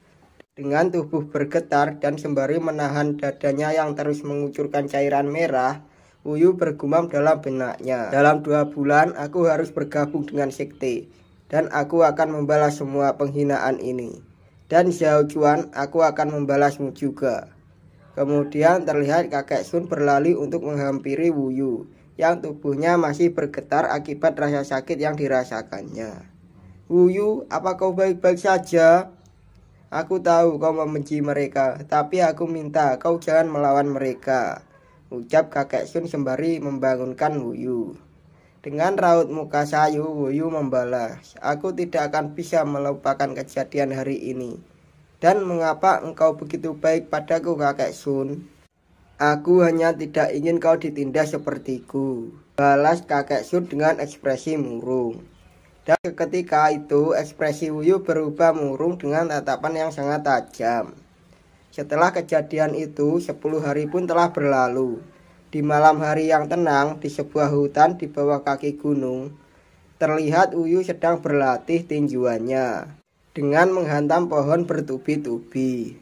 Dengan tubuh bergetar dan sembari menahan dadanya yang terus mengucurkan cairan merah, Wuyu bergumam dalam benaknya, "Dalam 2 bulan aku harus bergabung dengan sekte, dan aku akan membalas semua penghinaan ini. Dan Xiao Juan, aku akan membalasmu juga." Kemudian terlihat kakek Sun berlari untuk menghampiri Wuyu, yang tubuhnya masih bergetar akibat rasa sakit yang dirasakannya. "Wuyu, apa kau baik-baik saja? Aku tahu kau membenci mereka, tapi aku minta kau jangan melawan mereka," ucap kakek Sun sembari membangunkan Wuyu. Dengan raut muka sayu, Wuyu membalas, "Aku tidak akan bisa melupakan kejadian hari ini. Dan mengapa engkau begitu baik padaku, kakek Sun?" "Aku hanya tidak ingin kau ditindas sepertiku," balas kakek Sun dengan ekspresi murung. Dan ketika itu ekspresi Wuyu berubah murung dengan tatapan yang sangat tajam. Setelah kejadian itu 10 hari pun telah berlalu. Di malam hari yang tenang di sebuah hutan di bawah kaki gunung, terlihat Wuyu sedang berlatih tinjuannya dengan menghantam pohon bertubi-tubi.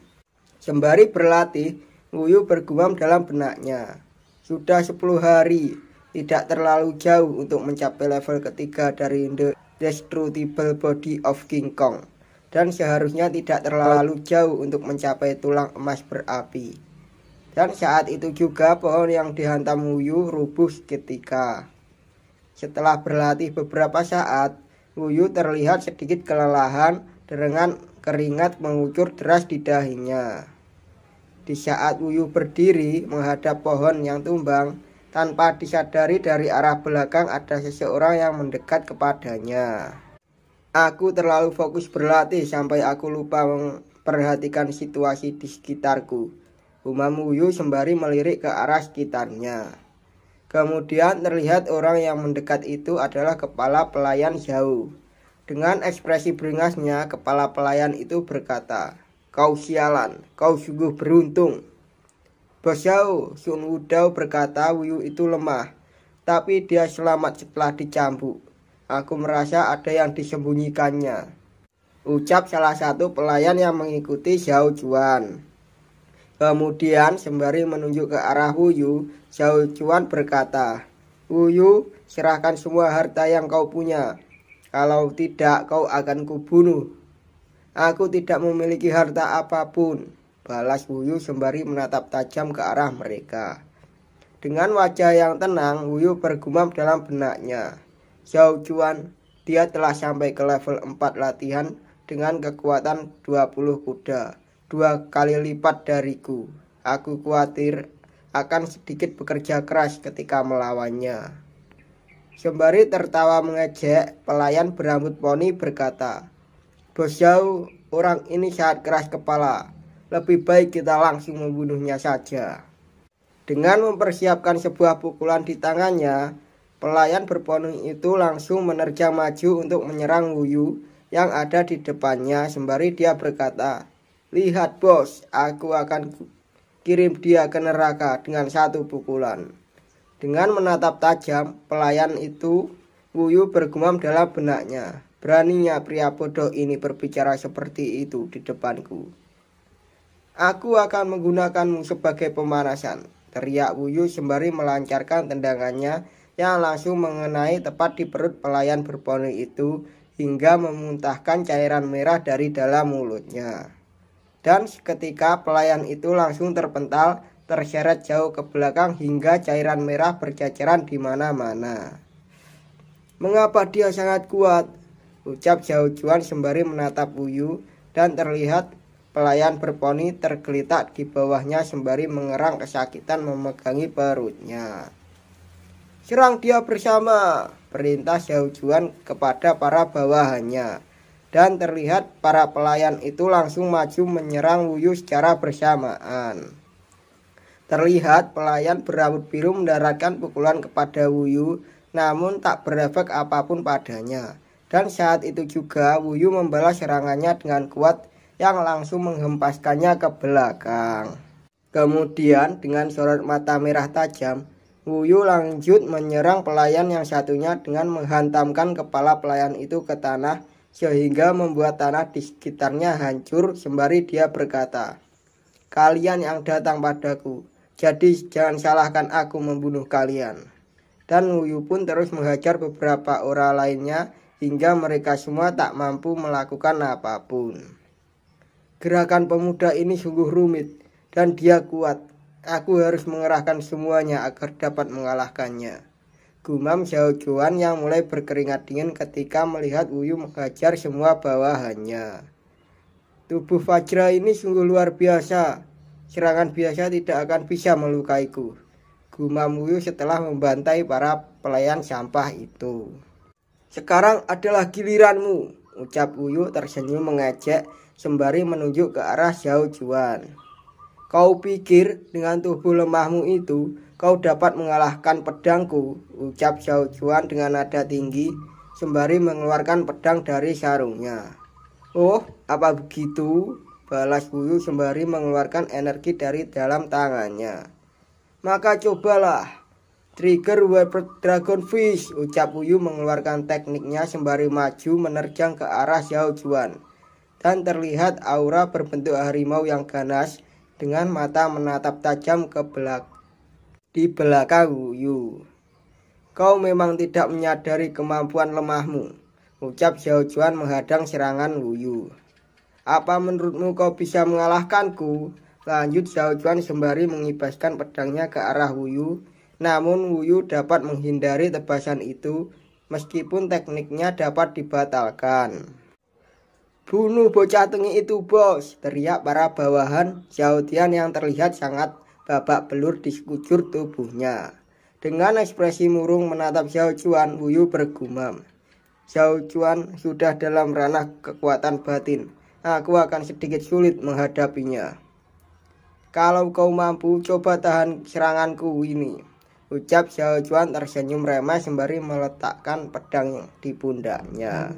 Sembari berlatih, Wuyu bergumam dalam benaknya, "Sudah 10 hari, tidak terlalu jauh untuk mencapai level ketiga dari The Destructible Body of King Kong. Dan seharusnya tidak terlalu jauh untuk mencapai tulang emas berapi." Dan saat itu juga pohon yang dihantam Wuyu rubuh seketika. Setelah berlatih beberapa saat, Wuyu terlihat sedikit kelelahan dengan keringat mengucur deras di dahinya. Di saat Wuyu berdiri menghadap pohon yang tumbang, Tanpa disadari dari arah belakang ada seseorang yang mendekat kepadanya. Aku terlalu fokus berlatih sampai aku lupa memperhatikan situasi di sekitarku, gumam Wuyu sembari melirik ke arah sekitarnya. Kemudian terlihat orang yang mendekat itu adalah kepala pelayan Zhao. Dengan ekspresi beringasnya, kepala pelayan itu berkata, "Kau sialan, kau sungguh beruntung." "Bos Zhao," Sun Wudao berkata, "Wuyu itu lemah, tapi dia selamat setelah dicambuk. Aku merasa ada yang disembunyikannya," ucap salah satu pelayan yang mengikuti Zhao Juan. Kemudian sembari menunjuk ke arah Wuyu, Zhao Juan berkata, "Wuyu, serahkan semua harta yang kau punya. Kalau tidak, kau akan kubunuh." "Aku tidak memiliki harta apapun," balas Wuyu sembari menatap tajam ke arah mereka. Dengan wajah yang tenang, Wuyu bergumam dalam benaknya, "Zhao Juan, dia telah sampai ke level 4 latihan dengan kekuatan 20 kuda, 2 kali lipat dariku. Aku khawatir akan sedikit bekerja keras ketika melawannya." Sembari tertawa mengejek, pelayan berambut poni berkata, "Bos Zhao, orang ini sangat keras kepala. Lebih baik kita langsung membunuhnya saja." Dengan mempersiapkan sebuah pukulan di tangannya, pelayan berponi itu langsung menerjang maju untuk menyerang Wuyu yang ada di depannya, sembari dia berkata, "Lihat bos, aku akan kirim dia ke neraka dengan satu pukulan." Dengan menatap tajam pelayan itu, Wuyu bergumam dalam benaknya, "Beraninya pria bodoh ini berbicara seperti itu di depanku. Aku akan menggunakanmu sebagai pemanasan," teriak Wuyu sembari melancarkan tendangannya yang langsung mengenai tepat di perut pelayan berponi itu hingga memuntahkan cairan merah dari dalam mulutnya. Dan seketika pelayan itu langsung terpental, terseret jauh ke belakang hingga cairan merah berceceran di mana-mana. "Mengapa dia sangat kuat?" ucap Zhao Juan sembari menatap Wuyu, dan terlihat pelayan berponi tergeletak di bawahnya sembari mengerang kesakitan memegangi perutnya. "Serang dia bersama," perintah Zhao Juan kepada para bawahannya. Dan terlihat para pelayan itu langsung maju menyerang Wuyu secara bersamaan. Terlihat pelayan berambut biru mendaratkan pukulan kepada Wuyu, namun tak berefek apapun padanya. Dan saat itu juga Wuyu membalas serangannya dengan kuat yang langsung menghempaskannya ke belakang. Kemudian dengan sorot mata merah tajam, Wuyu lanjut menyerang pelayan yang satunya dengan menghantamkan kepala pelayan itu ke tanah sehingga membuat tanah di sekitarnya hancur, sembari dia berkata, "Kalian yang datang padaku, jadi jangan salahkan aku membunuh kalian." Dan Wuyu pun terus menghajar beberapa orang lainnya hingga mereka semua tak mampu melakukan apapun. "Gerakan pemuda ini sungguh rumit dan dia kuat. Aku harus mengerahkan semuanya agar dapat mengalahkannya," gumam Zhao Juan yang mulai berkeringat dingin ketika melihat Wuyu menghajar semua bawahannya. "Tubuh Vajra ini sungguh luar biasa. Serangan biasa tidak akan bisa melukaiku," gumam Wuyu setelah membantai para pelayan sampah itu. "Sekarang adalah giliranmu," ucap Wuyu tersenyum mengejek sembari menunjuk ke arah Zhao Juan. "Kau pikir dengan tubuh lemahmu itu kau dapat mengalahkan pedangku?" ucap Zhao Juan dengan nada tinggi sembari mengeluarkan pedang dari sarungnya. "Oh, apa begitu?" balas Wuyu sembari mengeluarkan energi dari dalam tangannya. "Maka cobalah. Trigger Weapon Dragon Fish," ucap Wuyu mengeluarkan tekniknya sembari maju menerjang ke arah Zhao Juan. Dan terlihat aura berbentuk harimau yang ganas dengan mata menatap tajam ke di belakang Wuyu. "Kau memang tidak menyadari kemampuan lemahmu," ucap Zhao Juan menghadang serangan Wuyu. "Apa menurutmu kau bisa mengalahkanku?" lanjut Zhao Juan sembari mengibaskan pedangnya ke arah Wuyu. Namun Wuyu dapat menghindari tebasan itu meskipun tekniknya dapat dibatalkan. "Bunuh bocah tengik itu bos," teriak para bawahan Zhao Tian yang terlihat sangat babak belur di sekujur tubuhnya. Dengan ekspresi murung menatap Xiao Chuan, Wuyu bergumam. Xiao Chuan sudah dalam ranah kekuatan batin. Aku akan sedikit sulit menghadapinya. Kalau kau mampu, coba tahan seranganku ini. Ucap Xiao Chuan tersenyum remeh sembari meletakkan pedang di pundaknya.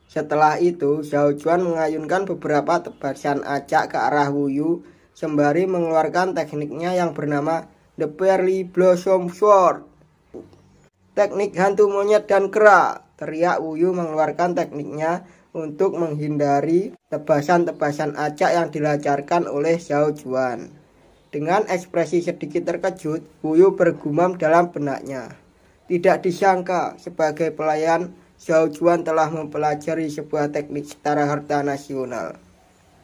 Setelah itu, Xiao Chuan mengayunkan beberapa tebasan acak ke arah Wuyu sembari mengeluarkan tekniknya yang bernama The Pearly Blossom Sword. Teknik hantu monyet dan kera, teriak Wuyu mengeluarkan tekniknya untuk menghindari tebasan-tebasan acak yang dilancarkan oleh Xiao Chuan. Dengan ekspresi sedikit terkejut, Wuyu bergumam dalam benaknya. Tidak disangka, sebagai pelayan, Xiao Chuan telah mempelajari sebuah teknik setara harta nasional.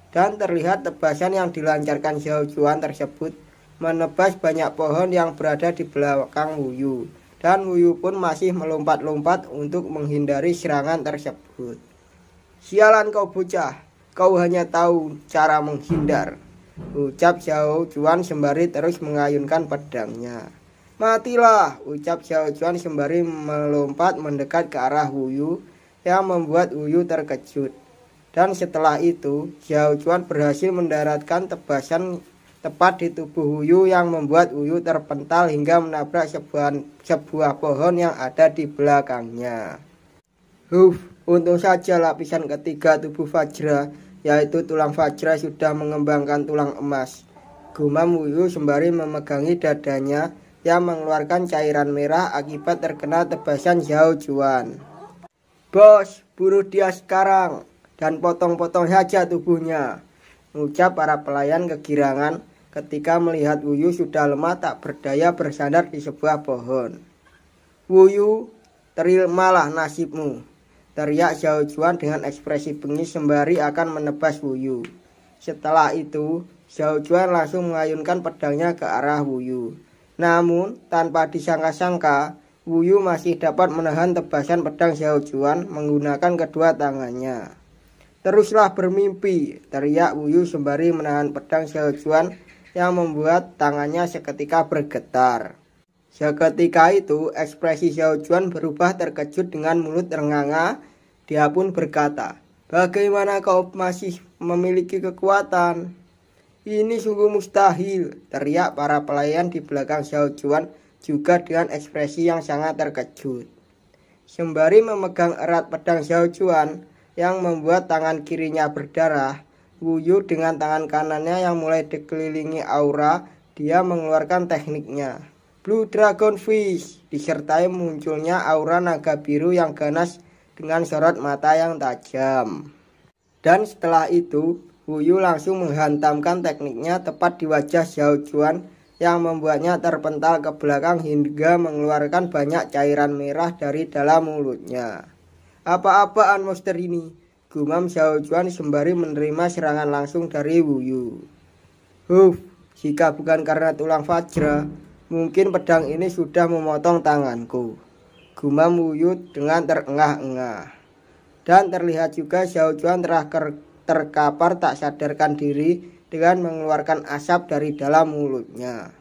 Dan terlihat tebasan yang dilancarkan Xiao Chuan tersebut menebas banyak pohon yang berada di belakang Wuyu. Dan Wuyu pun masih melompat-lompat untuk menghindari serangan tersebut. Sialan kau bocah, kau hanya tahu cara menghindar, ucap Xiao Chuan sembari terus mengayunkan pedangnya. Matilah, ucap Xiao Chuan sembari melompat mendekat ke arah Wuyu yang membuat Wuyu terkejut. Dan setelah itu, Xiao Chuan berhasil mendaratkan tebasan tepat di tubuh Wuyu yang membuat Wuyu terpental hingga menabrak sebuah pohon yang ada di belakangnya. Untung saja lapisan ketiga tubuh Vajra, yaitu tulang Vajra, sudah mengembangkan tulang emas. Gumam Wuyu sembari memegangi dadanya yang mengeluarkan cairan merah akibat terkena tebasan Xiao Chuan. Bos, bunuh dia sekarang dan potong-potong saja tubuhnya, ucap para pelayan kegirangan ketika melihat Wuyu sudah lemah tak berdaya bersandar di sebuah pohon. Wuyu, terimalah nasibmu, teriak Xiao Chuan dengan ekspresi bengis sembari akan menebas Wuyu. Setelah itu, Xiao Chuan langsung mengayunkan pedangnya ke arah Wuyu. Namun, tanpa disangka-sangka, Wuyu masih dapat menahan tebasan pedang Xiao Chuan menggunakan kedua tangannya. Teruslah bermimpi, teriak Wuyu sembari menahan pedang Xiao Chuan yang membuat tangannya seketika bergetar. Seketika itu, ekspresi Xiao Chuan berubah terkejut dengan mulut ternganga. Dia pun berkata, bagaimana kau masih memiliki kekuatan? Ini sungguh mustahil, teriak para pelayan di belakang Xiao Chuan juga dengan ekspresi yang sangat terkejut. Sembari memegang erat pedang Xiao Chuan yang membuat tangan kirinya berdarah, Wuyu dengan tangan kanannya yang mulai dikelilingi aura, dia mengeluarkan tekniknya Blue Dragon Fish, disertai munculnya aura naga biru yang ganas dengan sorot mata yang tajam. Dan setelah itu, Wuyu langsung menghantamkan tekniknya tepat di wajah Xiao Chuan yang membuatnya terpental ke belakang hingga mengeluarkan banyak cairan merah dari dalam mulutnya. Apa-apaan monster ini? Gumam Xiao Chuan sembari menerima serangan langsung dari Wuyu. Jika bukan karena tulang Vajra, mungkin pedang ini sudah memotong tanganku, gumam Wuyu dengan terengah-engah. Dan terlihat juga Xiao Chuan terkapar tak sadarkan diri dengan mengeluarkan asap dari dalam mulutnya.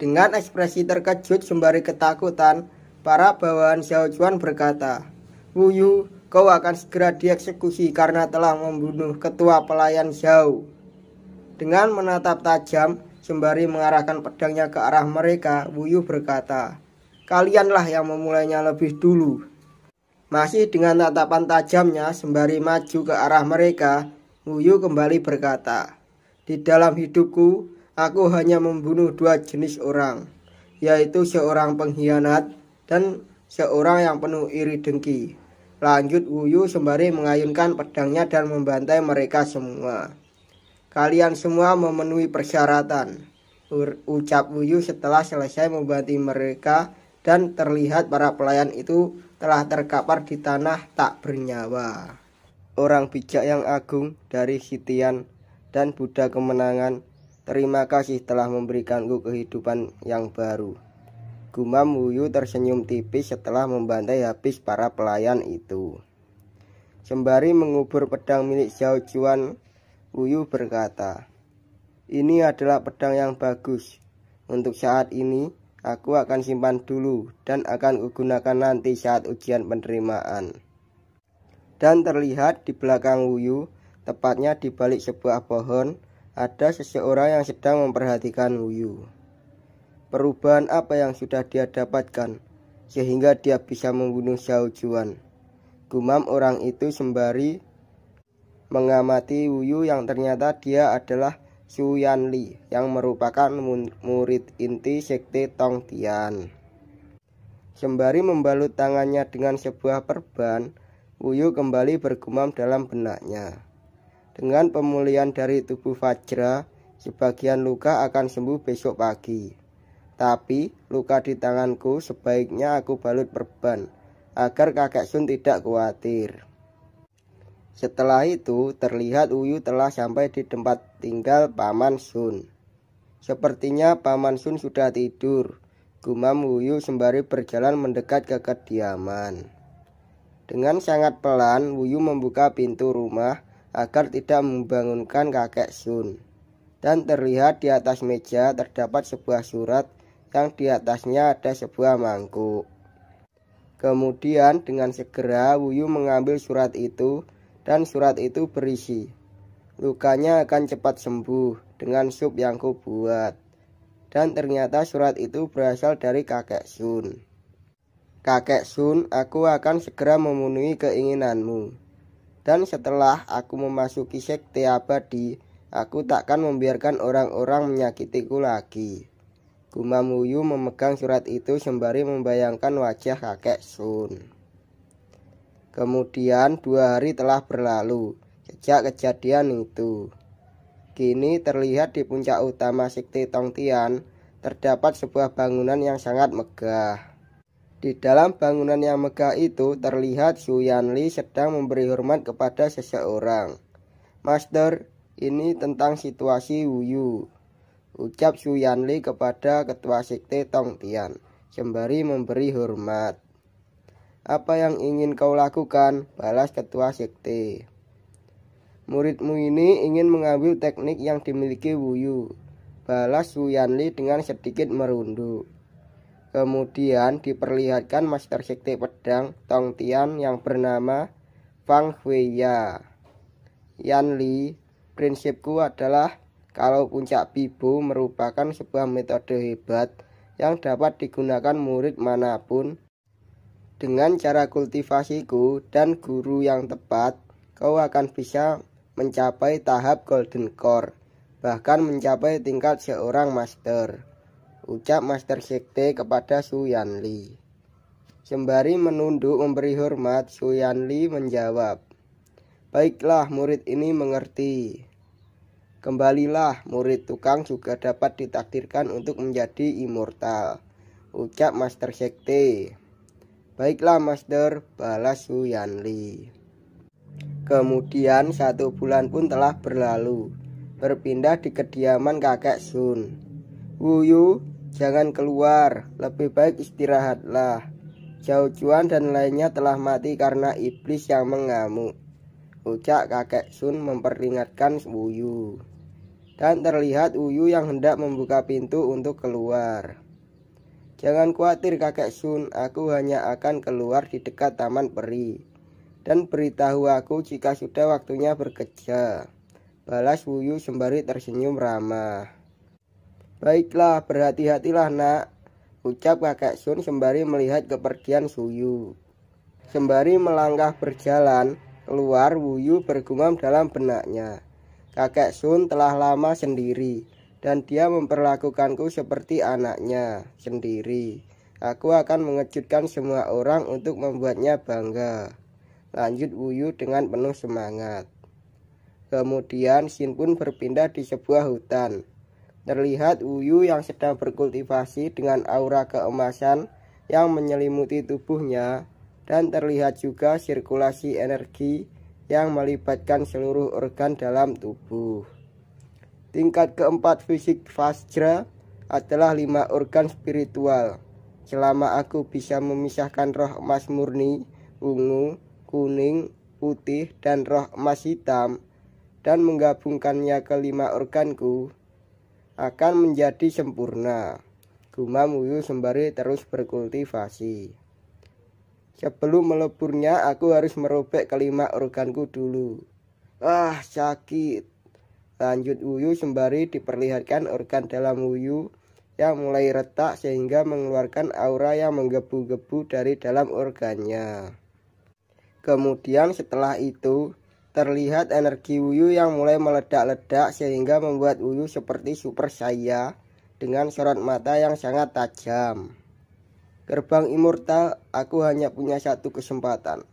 Dengan ekspresi terkejut sembari ketakutan, para bawahan Xiao Chuan berkata, Wuyu, kau akan segera dieksekusi karena telah membunuh ketua pelayan Xiao. Dengan menatap tajam, sembari mengarahkan pedangnya ke arah mereka, Wuyu berkata, kalianlah yang memulainya lebih dulu. Masih dengan tatapan tajamnya, sembari maju ke arah mereka, Wuyu kembali berkata, di dalam hidupku, aku hanya membunuh dua jenis orang, yaitu seorang pengkhianat dan seorang yang penuh iri dengki. Lanjut Wuyu sembari mengayunkan pedangnya dan membantai mereka semua. Kalian semua memenuhi persyaratan, ucap Wuyu setelah selesai membantai mereka dan terlihat para pelayan itu telah terkapar di tanah tak bernyawa. Orang bijak yang agung dari Sitian dan Buddha kemenangan, terima kasih telah memberikanku kehidupan yang baru. Gumam Wuyu tersenyum tipis setelah membantai habis para pelayan itu. Sembari mengubur pedang milik Xiao Chuan, Wuyu berkata, ini adalah pedang yang bagus. Untuk saat ini, aku akan simpan dulu dan akan kugunakan nanti saat ujian penerimaan. Dan terlihat di belakang Wuyu, tepatnya di balik sebuah pohon, ada seseorang yang sedang memperhatikan Wuyu. Perubahan apa yang sudah dia dapatkan sehingga dia bisa membunuh Zhao Juan? Gumam orang itu sembari mengamati Wuyu yang ternyata dia adalah Xu Yanli yang merupakan murid inti sekte Tongtian. Sembari membalut tangannya dengan sebuah perban, Wuyu kembali bergumam dalam benaknya. Dengan pemulihan dari tubuh Vajra, sebagian luka akan sembuh besok pagi. Tapi luka di tanganku sebaiknya aku balut perban agar kakek Sun tidak khawatir. Setelah itu terlihat Wuyu telah sampai di tempat tinggal Paman Sun. Sepertinya Paman Sun sudah tidur, gumam Wuyu sembari berjalan mendekat ke kediaman. Dengan sangat pelan Wuyu membuka pintu rumah agar tidak membangunkan kakek Sun. Dan terlihat di atas meja terdapat sebuah surat yang di atasnya ada sebuah mangkuk. Kemudian dengan segera Wuyu mengambil surat itu, dan surat itu berisi, lukanya akan cepat sembuh dengan sup yang kubuat. Dan ternyata surat itu berasal dari kakek Sun. Kakek Sun, aku akan segera memenuhi keinginanmu. Dan setelah aku memasuki sekte abadi, aku takkan membiarkan orang-orang menyakitiku lagi. Gumam Wuyu memegang surat itu sembari membayangkan wajah kakek Sun. Kemudian 2 hari telah berlalu sejak kejadian itu. Kini terlihat di puncak utama sekte Tongtian terdapat sebuah bangunan yang sangat megah. Di dalam bangunan yang megah itu terlihat Xu Yanli sedang memberi hormat kepada seseorang. Master, ini tentang situasi Wuyu, ucap Xu Yanli kepada ketua sekte Tongtian sembari memberi hormat. Apa yang ingin kau lakukan? Balas ketua sekte. Muridmu ini ingin mengambil teknik yang dimiliki Wuyu, balas Xu Yanli dengan sedikit merunduk. Kemudian diperlihatkan master sekte pedang Tongtian yang bernama Fang Huiya. Yanli, prinsipku adalah kalau puncak Bibo merupakan sebuah metode hebat yang dapat digunakan murid manapun. Dengan cara kultivasiku dan guru yang tepat, kau akan bisa mencapai tahap Golden Core, bahkan mencapai tingkat seorang master, ucap master sekte kepada Xu Yanli. Sembari menunduk memberi hormat, Xu Yanli menjawab, baiklah, murid ini mengerti. Kembalilah, murid tukang juga dapat ditakdirkan untuk menjadi immortal, ucap master sekte. Baiklah master, balas Xu Yanli. Kemudian 1 bulan pun telah berlalu, berpindah di kediaman kakek Sun. Wuyu, jangan keluar, lebih baik istirahatlah. Zhao Juan dan lainnya telah mati karena iblis yang mengamuk, ucap kakek Sun memperingatkan Wuyu. Dan terlihat Wuyu yang hendak membuka pintu untuk keluar. Jangan khawatir kakek Sun, aku hanya akan keluar di dekat taman peri. Dan beritahu aku jika sudah waktunya bekerja, balas Wuyu sembari tersenyum ramah. Baiklah, berhati-hatilah nak, ucap kakek Sun sembari melihat kepergian Wuyu. Sembari melangkah berjalan keluar, Wuyu bergumam dalam benaknya. Kakek Sun telah lama sendiri, dan dia memperlakukanku seperti anaknya sendiri. Aku akan mengejutkan semua orang untuk membuatnya bangga, lanjut Wuyu dengan penuh semangat. Kemudian Xin pun berpindah di sebuah hutan. Terlihat Wuyu yang sedang berkultivasi dengan aura keemasan yang menyelimuti tubuhnya, dan terlihat juga sirkulasi energi yang melibatkan seluruh organ dalam tubuh. Tingkat keempat fisik Vajra adalah 5 organ spiritual. Selama aku bisa memisahkan roh emas murni, ungu, kuning, putih, dan roh emas hitam, dan menggabungkannya ke 5 organku, akan menjadi sempurna. gumam Wuyu sembari terus berkultivasi. Sebelum meleburnya, aku harus merobek kelima organku dulu. Ah, sakit. Lanjut Wuyu sembari diperlihatkan organ dalam Wuyu yang mulai retak sehingga mengeluarkan aura yang menggebu-gebu dari dalam organnya. Kemudian setelah itu, terlihat energi Wuyu yang mulai meledak-ledak sehingga membuat Wuyu seperti Super Saya dengan sorot mata yang sangat tajam. Gerbang immortal, aku hanya punya satu kesempatan,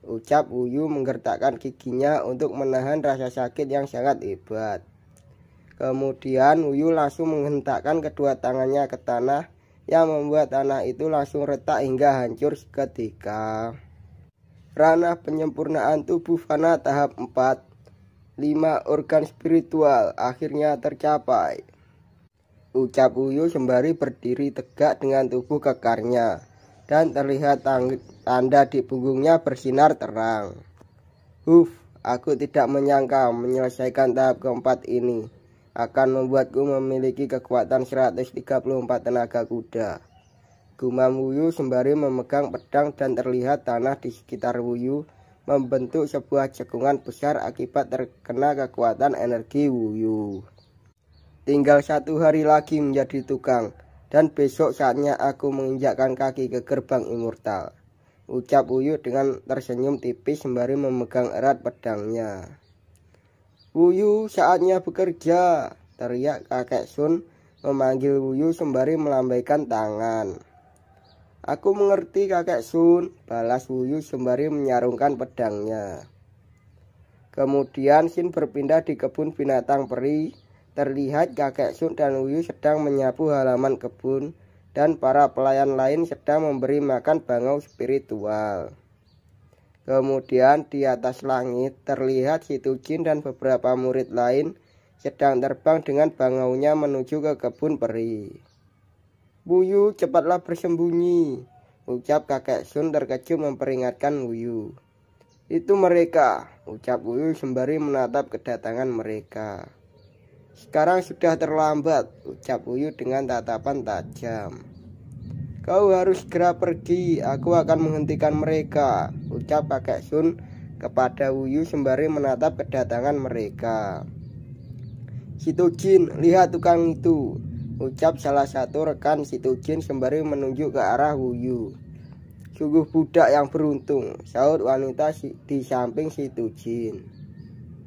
ucap Wuyu menggertakkan giginya untuk menahan rasa sakit yang sangat hebat. Kemudian Wuyu langsung menghentakkan kedua tangannya ke tanah yang membuat tanah itu langsung retak hingga hancur seketika. Ranah penyempurnaan tubuh fana tahap 4, 5 organ spiritual akhirnya tercapai, ucap Wuyu sembari berdiri tegak dengan tubuh kekarnya dan terlihat tanda di punggungnya bersinar terang. Aku tidak menyangka menyelesaikan tahap keempat ini akan membuatku memiliki kekuatan 134 tenaga kuda, gumam Wuyu sembari memegang pedang dan terlihat tanah di sekitar Wuyu membentuk sebuah cekungan besar akibat terkena kekuatan energi Wuyu. Tinggal 1 hari lagi menjadi tukang, dan besok saatnya aku menginjakkan kaki ke gerbang immortal, ucap Wuyu dengan tersenyum tipis sembari memegang erat pedangnya. Wuyu, saatnya bekerja, teriak kakek Sun memanggil Wuyu sembari melambaikan tangan. Aku mengerti kakek Sun, balas Wuyu sembari menyarungkan pedangnya. Kemudian Sin berpindah di kebun binatang peri. Terlihat kakek Sun dan Wuyu sedang menyapu halaman kebun dan para pelayan lain sedang memberi makan bangau spiritual. Kemudian di atas langit terlihat si Tujin dan beberapa murid lain sedang terbang dengan bangaunya menuju ke kebun peri. Wuyu, cepatlah bersembunyi, ucap kakek Sun terkejut memperingatkan Wuyu. Itu mereka, ucap Wuyu sembari menatap kedatangan mereka. Sekarang sudah terlambat, ucap Wuyu dengan tatapan tajam. Kau harus segera pergi, aku akan menghentikan mereka, ucap kakek Sun kepada Wuyu sembari menatap kedatangan mereka. Si Tujin, lihat tukang itu, ucap salah satu rekan si Tujin sembari menunjuk ke arah Wuyu. Sungguh budak yang beruntung, sahut wanita di samping si Tujin.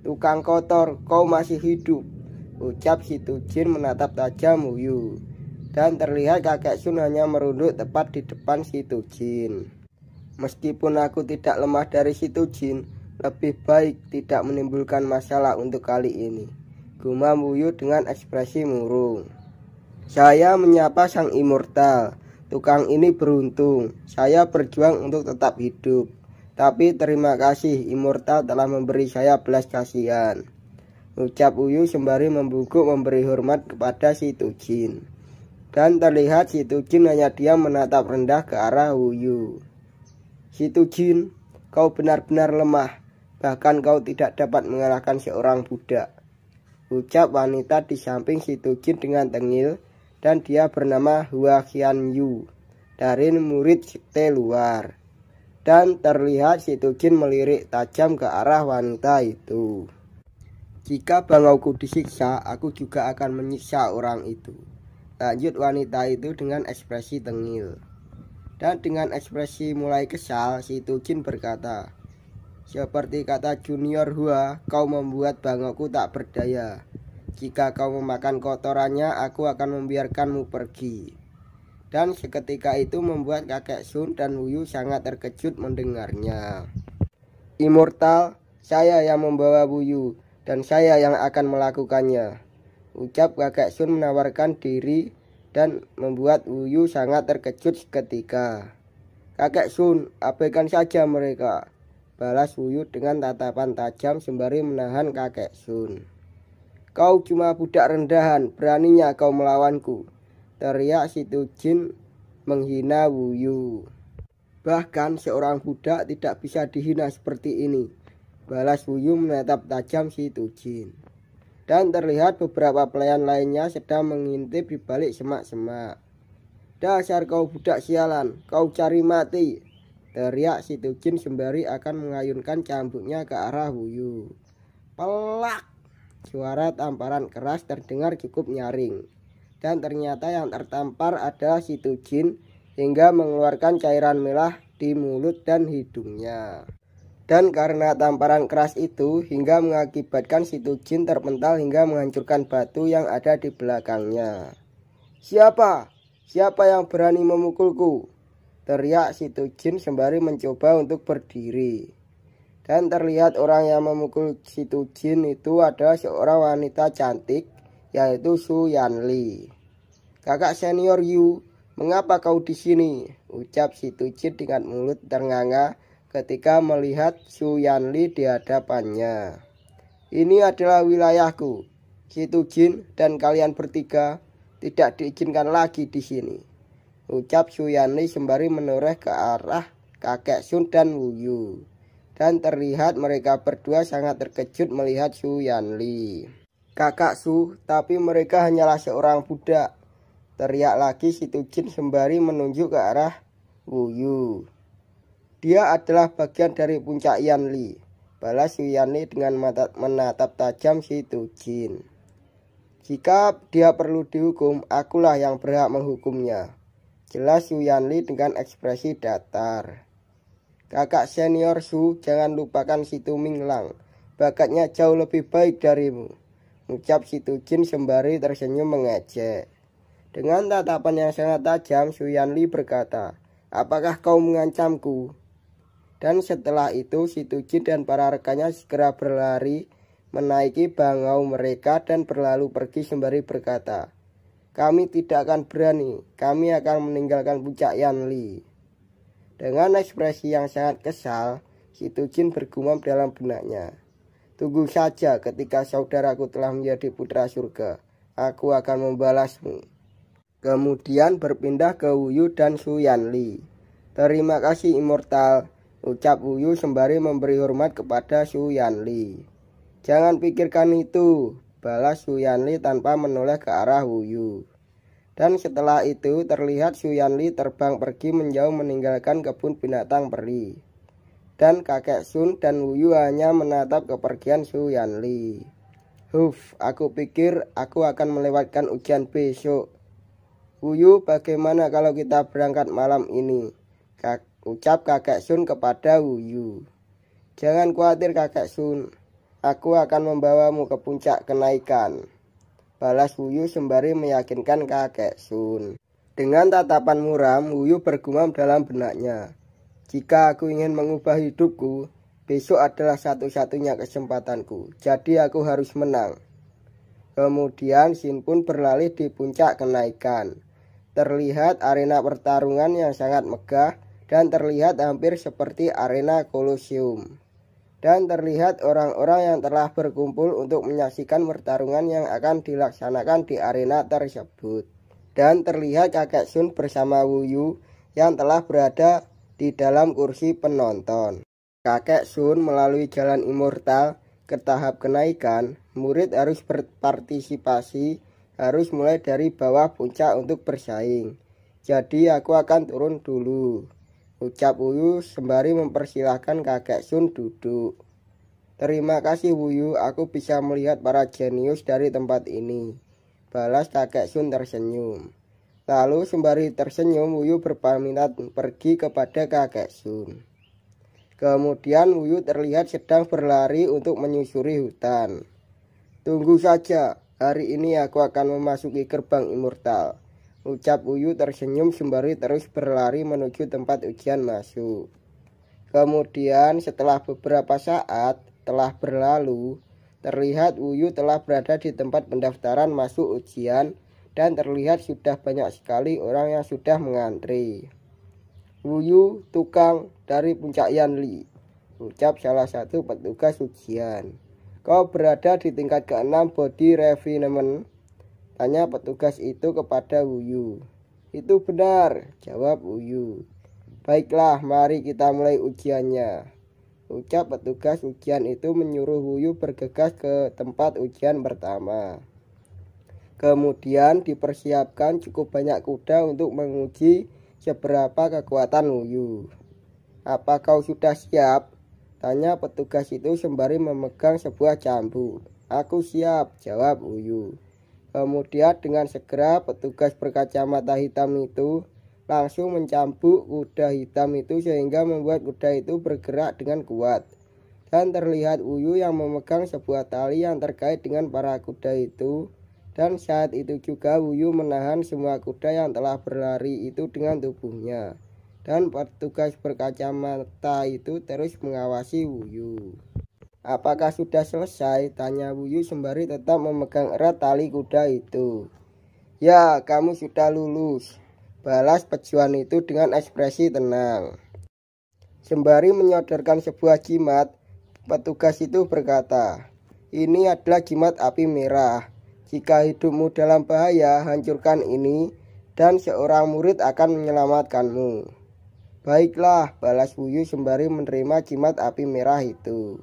Tukang kotor, kau masih hidup, ucap si Tujin menatap tajam Wuyu. Dan terlihat kakek Sun hanya merunduk tepat di depan si Tujin. Meskipun aku tidak lemah dari si Tujin, lebih baik tidak menimbulkan masalah untuk kali ini, gumam Wuyu dengan ekspresi murung. Saya menyapa sang immortal. Tukang ini beruntung. Saya berjuang untuk tetap hidup. Tapi terima kasih, immortal telah memberi saya belas kasihan, ucap Wuyu sembari membungkuk memberi hormat kepada si Tujin. Dan terlihat si Tujin hanya diam menatap rendah ke arah Wuyu. Si Tujin, kau benar-benar lemah. Bahkan kau tidak dapat mengalahkan seorang budak, ucap wanita di samping si Tujin dengan tengil. Dan dia bernama Hua Qianyu dari murid sekte luar. Dan terlihat si Tujin melirik tajam ke arah wanita itu. Jika bangauku disiksa, aku juga akan menyiksa orang itu, lanjut wanita itu dengan ekspresi tengil. Dan dengan ekspresi mulai kesal, si Tujin berkata, seperti kata Junior Hua, kau membuat bangauku tak berdaya. Jika kau memakan kotorannya, aku akan membiarkanmu pergi. Dan seketika itu membuat kakek Sun dan Wuyu sangat terkejut mendengarnya. Immortal, saya yang membawa Wuyu, dan saya yang akan melakukannya, ucap kakek Sun menawarkan diri dan membuat Wuyu sangat terkejut seketika. Kakek Sun, abaikan saja mereka, balas Wuyu dengan tatapan tajam sembari menahan kakek Sun. Kau cuma budak rendahan, beraninya kau melawanku, teriak si Tujin menghina Wuyu. Bahkan seorang budak tidak bisa dihina seperti ini, balas Wuyu menatap tajam si Tujin. Dan terlihat beberapa pelayan lainnya sedang mengintip di balik semak-semak. "Dasar kau budak sialan, kau cari mati!" teriak si Tujin sembari akan mengayunkan cambuknya ke arah Wuyu. Pelak! Suara tamparan keras terdengar cukup nyaring. Dan ternyata yang tertampar adalah si Tujin hingga mengeluarkan cairan merah di mulut dan hidungnya. Dan karena tamparan keras itu hingga mengakibatkan si Tujin terpental hingga menghancurkan batu yang ada di belakangnya. "Siapa? Siapa yang berani memukulku?" teriak si Tujin sembari mencoba untuk berdiri. Dan terlihat orang yang memukul si Tujin itu adalah seorang wanita cantik, yaitu Su Yanli. "Kakak senior Yu, mengapa kau di sini?" ucap si Tujin dengan mulut ternganga ketika melihat Su Yanli di hadapannya. "Ini adalah wilayahku, si Tujin, dan kalian bertiga tidak diizinkan lagi di sini," ucap Su Yanli sembari menoleh ke arah kakek Sun dan Wuyu. Dan terlihat mereka berdua sangat terkejut melihat Su Yanli. "Kakak Su, tapi mereka hanyalah seorang budak," teriak lagi si Tujin sembari menunjuk ke arah Wuyu. "Dia adalah bagian dari puncak Yanli," balas Su Yanli dengan menatap tajam si Tujin. "Jika dia perlu dihukum, akulah yang berhak menghukumnya," jelas Su Yanli dengan ekspresi datar. "Kakak senior Su, jangan lupakan si Tuming Lang. Bakatnya jauh lebih baik darimu," ucap si Tujin sembari tersenyum mengejek. Dengan tatapan yang sangat tajam, Su Yanli berkata, "Apakah kau mengancamku?" Dan setelah itu si Tujin dan para rekannya segera berlari menaiki bangau mereka dan berlalu pergi sembari berkata, "Kami tidak akan berani, kami akan meninggalkan puncak Yanli." Dengan ekspresi yang sangat kesal, si Tujin bergumam dalam benaknya, "Tunggu saja, ketika saudaraku telah menjadi putra surga, aku akan membalasmu." Kemudian berpindah ke Wuyu dan Su Yanli. "Terima kasih Immortal," ucap Wuyu sembari memberi hormat kepada Su Yanli. "Jangan pikirkan itu," balas Su Yanli tanpa menoleh ke arah Wuyu. Dan setelah itu terlihat Su Yanli terbang pergi menjauh meninggalkan kebun binatang peri. Dan kakek Sun dan Wuyu hanya menatap kepergian Su Yanli. Aku pikir aku akan melewatkan ujian besok. Wuyu, bagaimana kalau kita berangkat malam ini?" ucap kakek Sun kepada Wuyu. "Jangan khawatir kakek Sun, aku akan membawamu ke puncak kenaikan," balas Wuyu sembari meyakinkan kakek Sun. Dengan tatapan muram, Wuyu bergumam dalam benaknya, "Jika aku ingin mengubah hidupku, besok adalah satu-satunya kesempatanku, jadi aku harus menang." Kemudian Shin pun berlari di puncak kenaikan. Terlihat arena pertarungan yang sangat megah dan terlihat hampir seperti arena Kolosium. Dan terlihat orang-orang yang telah berkumpul untuk menyaksikan pertarungan yang akan dilaksanakan di arena tersebut. Dan terlihat kakek Sun bersama Wuyu yang telah berada di dalam kursi penonton. Kakek Sun melalui jalan immortal ke tahap kenaikan. Murid harus berpartisipasi, harus mulai dari bawah puncak untuk bersaing. "Jadi aku akan turun dulu," ucap Wuyu sembari mempersilahkan kakek Sun duduk. "Terima kasih Wuyu, aku bisa melihat para jenius dari tempat ini," balas kakek Sun tersenyum. Lalu sembari tersenyum, Wuyu berpamitan pergi kepada kakek Sun. Kemudian Wuyu terlihat sedang berlari untuk menyusuri hutan. "Tunggu saja, hari ini aku akan memasuki gerbang immortal," ucap Wuyu tersenyum sembari terus berlari menuju tempat ujian masuk. Kemudian setelah beberapa saat telah berlalu, terlihat Wuyu telah berada di tempat pendaftaran masuk ujian dan terlihat sudah banyak sekali orang yang sudah mengantri. "Wuyu, tukang dari puncak Yanli," ucap salah satu petugas ujian. "Kau berada di tingkat ke-6 body refinement?" tanya petugas itu kepada Wuyu. "Itu benar," jawab Wuyu. "Baiklah, mari kita mulai ujiannya," ucap petugas ujian itu menyuruh Wuyu bergegas ke tempat ujian pertama. Kemudian dipersiapkan cukup banyak kuda untuk menguji seberapa kekuatan Wuyu. "Apa kau sudah siap?" tanya petugas itu sembari memegang sebuah cambuk. "Aku siap," jawab Wuyu. Kemudian dengan segera petugas berkacamata hitam itu langsung mencambuk kuda hitam itu sehingga membuat kuda itu bergerak dengan kuat. Dan terlihat Wuyu yang memegang sebuah tali yang terkait dengan para kuda itu. Dan saat itu juga Wuyu menahan semua kuda yang telah berlari itu dengan tubuhnya. Dan petugas berkacamata itu terus mengawasi Wuyu. "Apakah sudah selesai?" tanya Wuyu sembari tetap memegang erat tali kuda itu. "Ya, kamu sudah lulus," balas pejuan itu dengan ekspresi tenang. Sembari menyodorkan sebuah jimat, petugas itu berkata, "Ini adalah jimat api merah. Jika hidupmu dalam bahaya, hancurkan ini dan seorang murid akan menyelamatkanmu." "Baiklah," balas Wuyu sembari menerima jimat api merah itu.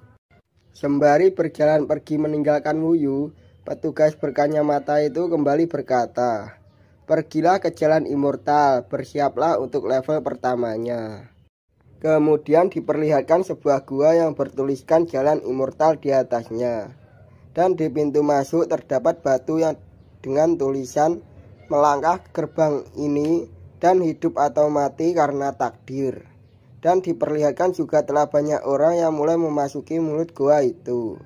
Sembari berjalan pergi meninggalkan Wuyu, petugas berkacamata itu kembali berkata, "Pergilah ke jalan immortal, bersiaplah untuk level pertamanya." Kemudian diperlihatkan sebuah gua yang bertuliskan jalan immortal di atasnya. Dan di pintu masuk terdapat batu yang dengan tulisan "Melangkah ke gerbang ini dan hidup atau mati karena takdir." Dan diperlihatkan juga telah banyak orang yang mulai memasuki mulut gua itu.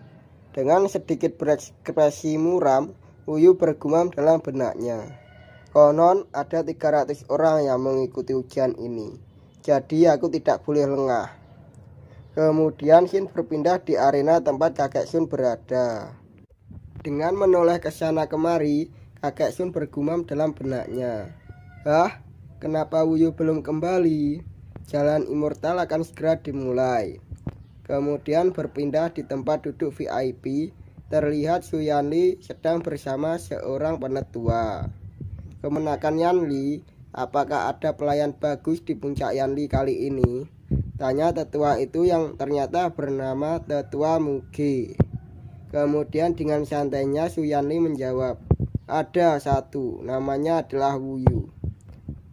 Dengan sedikit berekspresi muram, Wuyu bergumam dalam benaknya, "Konon ada 300 orang yang mengikuti ujian ini. Jadi aku tidak boleh lengah." Kemudian Shin berpindah di arena tempat kakek Sun berada. Dengan menoleh ke sana kemari, kakek Sun bergumam dalam benaknya, "Hah? Kenapa Wuyu belum kembali? Jalan immortal akan segera dimulai." Kemudian berpindah di tempat duduk VIP, terlihat Su Yanli sedang bersama seorang penetua. "Kemenakan Yanli, apakah ada pelayan bagus di puncak Yanli kali ini?" tanya tetua itu yang ternyata bernama Tetua Muge. Kemudian dengan santainya Su Yanli menjawab, "Ada satu, namanya adalah Wuyu."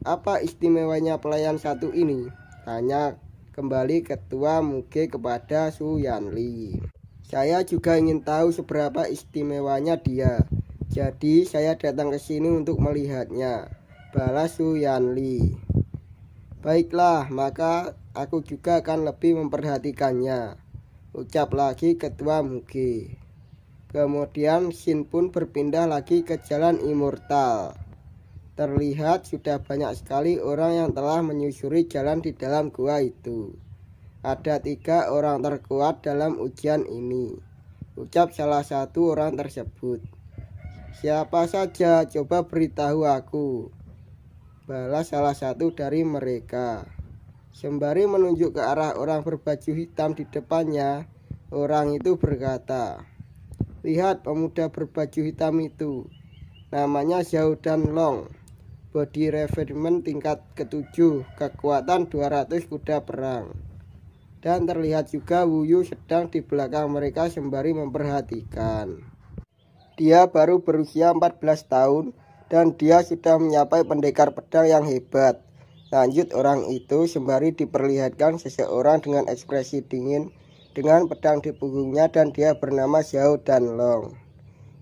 "Apa istimewanya pelayan satu ini?" tanya kembali Ketua Muge kepada Su Yanli. "Saya juga ingin tahu seberapa istimewanya dia. Jadi saya datang ke sini untuk melihatnya," balas Su Yanli. "Baiklah, maka aku juga akan lebih memperhatikannya," ucap lagi Ketua Muge. Kemudian Shin pun berpindah lagi ke jalan immortal. Terlihat sudah banyak sekali orang yang telah menyusuri jalan di dalam gua itu. "Ada 3 orang terkuat dalam ujian ini," ucap salah satu orang tersebut. "Siapa saja? Coba beritahu aku," balas salah satu dari mereka. Sembari menunjuk ke arah orang berbaju hitam di depannya, orang itu berkata, "Lihat pemuda berbaju hitam itu. Namanya Zhao Danlong. Body refinement tingkat ke-7, kekuatan 200 kuda perang." Dan terlihat juga Wuyu sedang di belakang mereka sembari memperhatikan. Dia baru berusia 14 tahun dan dia sudah mencapai pendekar pedang yang hebat. Lanjut orang itu sembari diperlihatkan seseorang dengan ekspresi dingin dengan pedang di punggungnya dan dia bernama Zhao Danlong.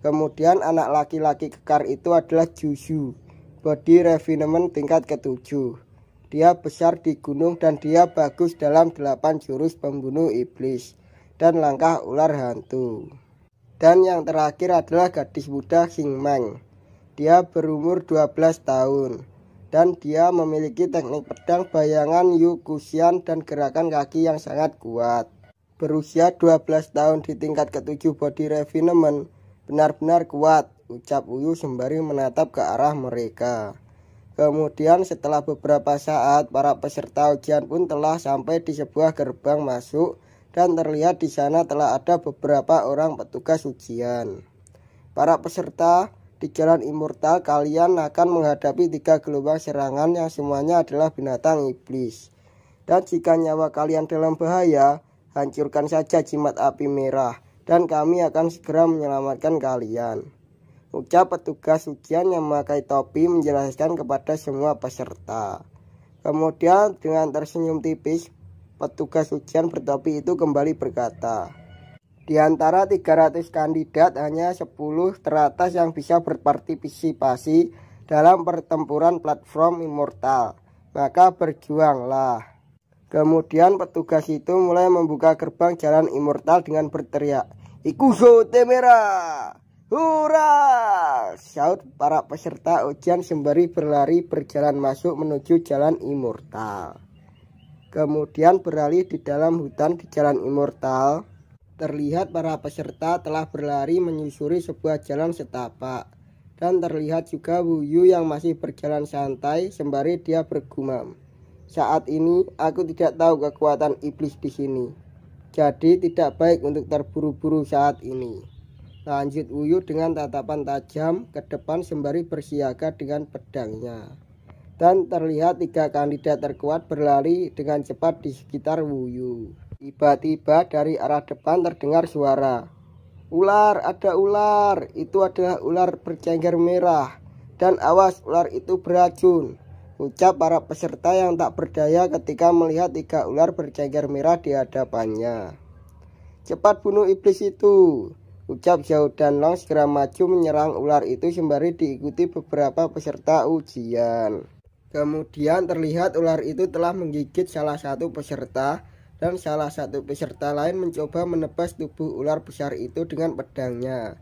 Kemudian anak laki-laki kekar itu adalah Juzu, body refinement tingkat ke-7. Dia besar di gunung dan dia bagus dalam 8 jurus pembunuh iblis dan langkah ular hantu. Dan yang terakhir adalah gadis muda Xingmeng. Dia berumur 12 tahun dan dia memiliki teknik pedang bayangan Yu Kuxian dan gerakan kaki yang sangat kuat. Berusia 12 tahun di tingkat ke-7 body refinement, benar-benar kuat, ucap Wuyu sembari menatap ke arah mereka. Kemudian setelah beberapa saat, para peserta ujian pun telah sampai di sebuah gerbang masuk dan terlihat di sana telah ada beberapa orang petugas ujian. "Para peserta, di jalan immortal kalian akan menghadapi 3 gelombang serangan yang semuanya adalah binatang iblis. Dan jika nyawa kalian dalam bahaya, hancurkan saja jimat api merah dan kami akan segera menyelamatkan kalian." Ucap petugas ujian yang memakai topi menjelaskan kepada semua peserta. Kemudian dengan tersenyum tipis, petugas ujian bertopi itu kembali berkata, di antara 300 kandidat hanya 10 teratas yang bisa berpartisipasi dalam pertempuran platform Immortal. Maka berjuanglah. Kemudian petugas itu mulai membuka gerbang jalan Immortal dengan berteriak, "Ikuso Temera! Hurrah!" Saut para peserta ujian sembari berlari berjalan masuk menuju jalan Immortal. Kemudian beralih di dalam hutan di jalan Immortal. Terlihat para peserta telah berlari menyusuri sebuah jalan setapak. Dan terlihat juga Wuyu yang masih berjalan santai sembari dia bergumam, "Saat ini aku tidak tahu kekuatan iblis di sini. Jadi tidak baik untuk terburu-buru saat ini." Lanjut Wuyu dengan tatapan tajam ke depan sembari bersiaga dengan pedangnya. Dan terlihat 3 kandidat terkuat berlari dengan cepat di sekitar Wuyu. Tiba-tiba dari arah depan terdengar suara, "Ular, ada ular. Itu adalah ular bercengker merah. Dan awas, ular itu beracun." Ucap para peserta yang tak berdaya ketika melihat 3 ular bercengker merah di hadapannya. "Cepat bunuh iblis itu," ucap Zhao dan Long segera maju menyerang ular itu sembari diikuti beberapa peserta ujian. Kemudian terlihat ular itu telah menggigit salah satu peserta. Dan salah satu peserta lain mencoba menebas tubuh ular besar itu dengan pedangnya.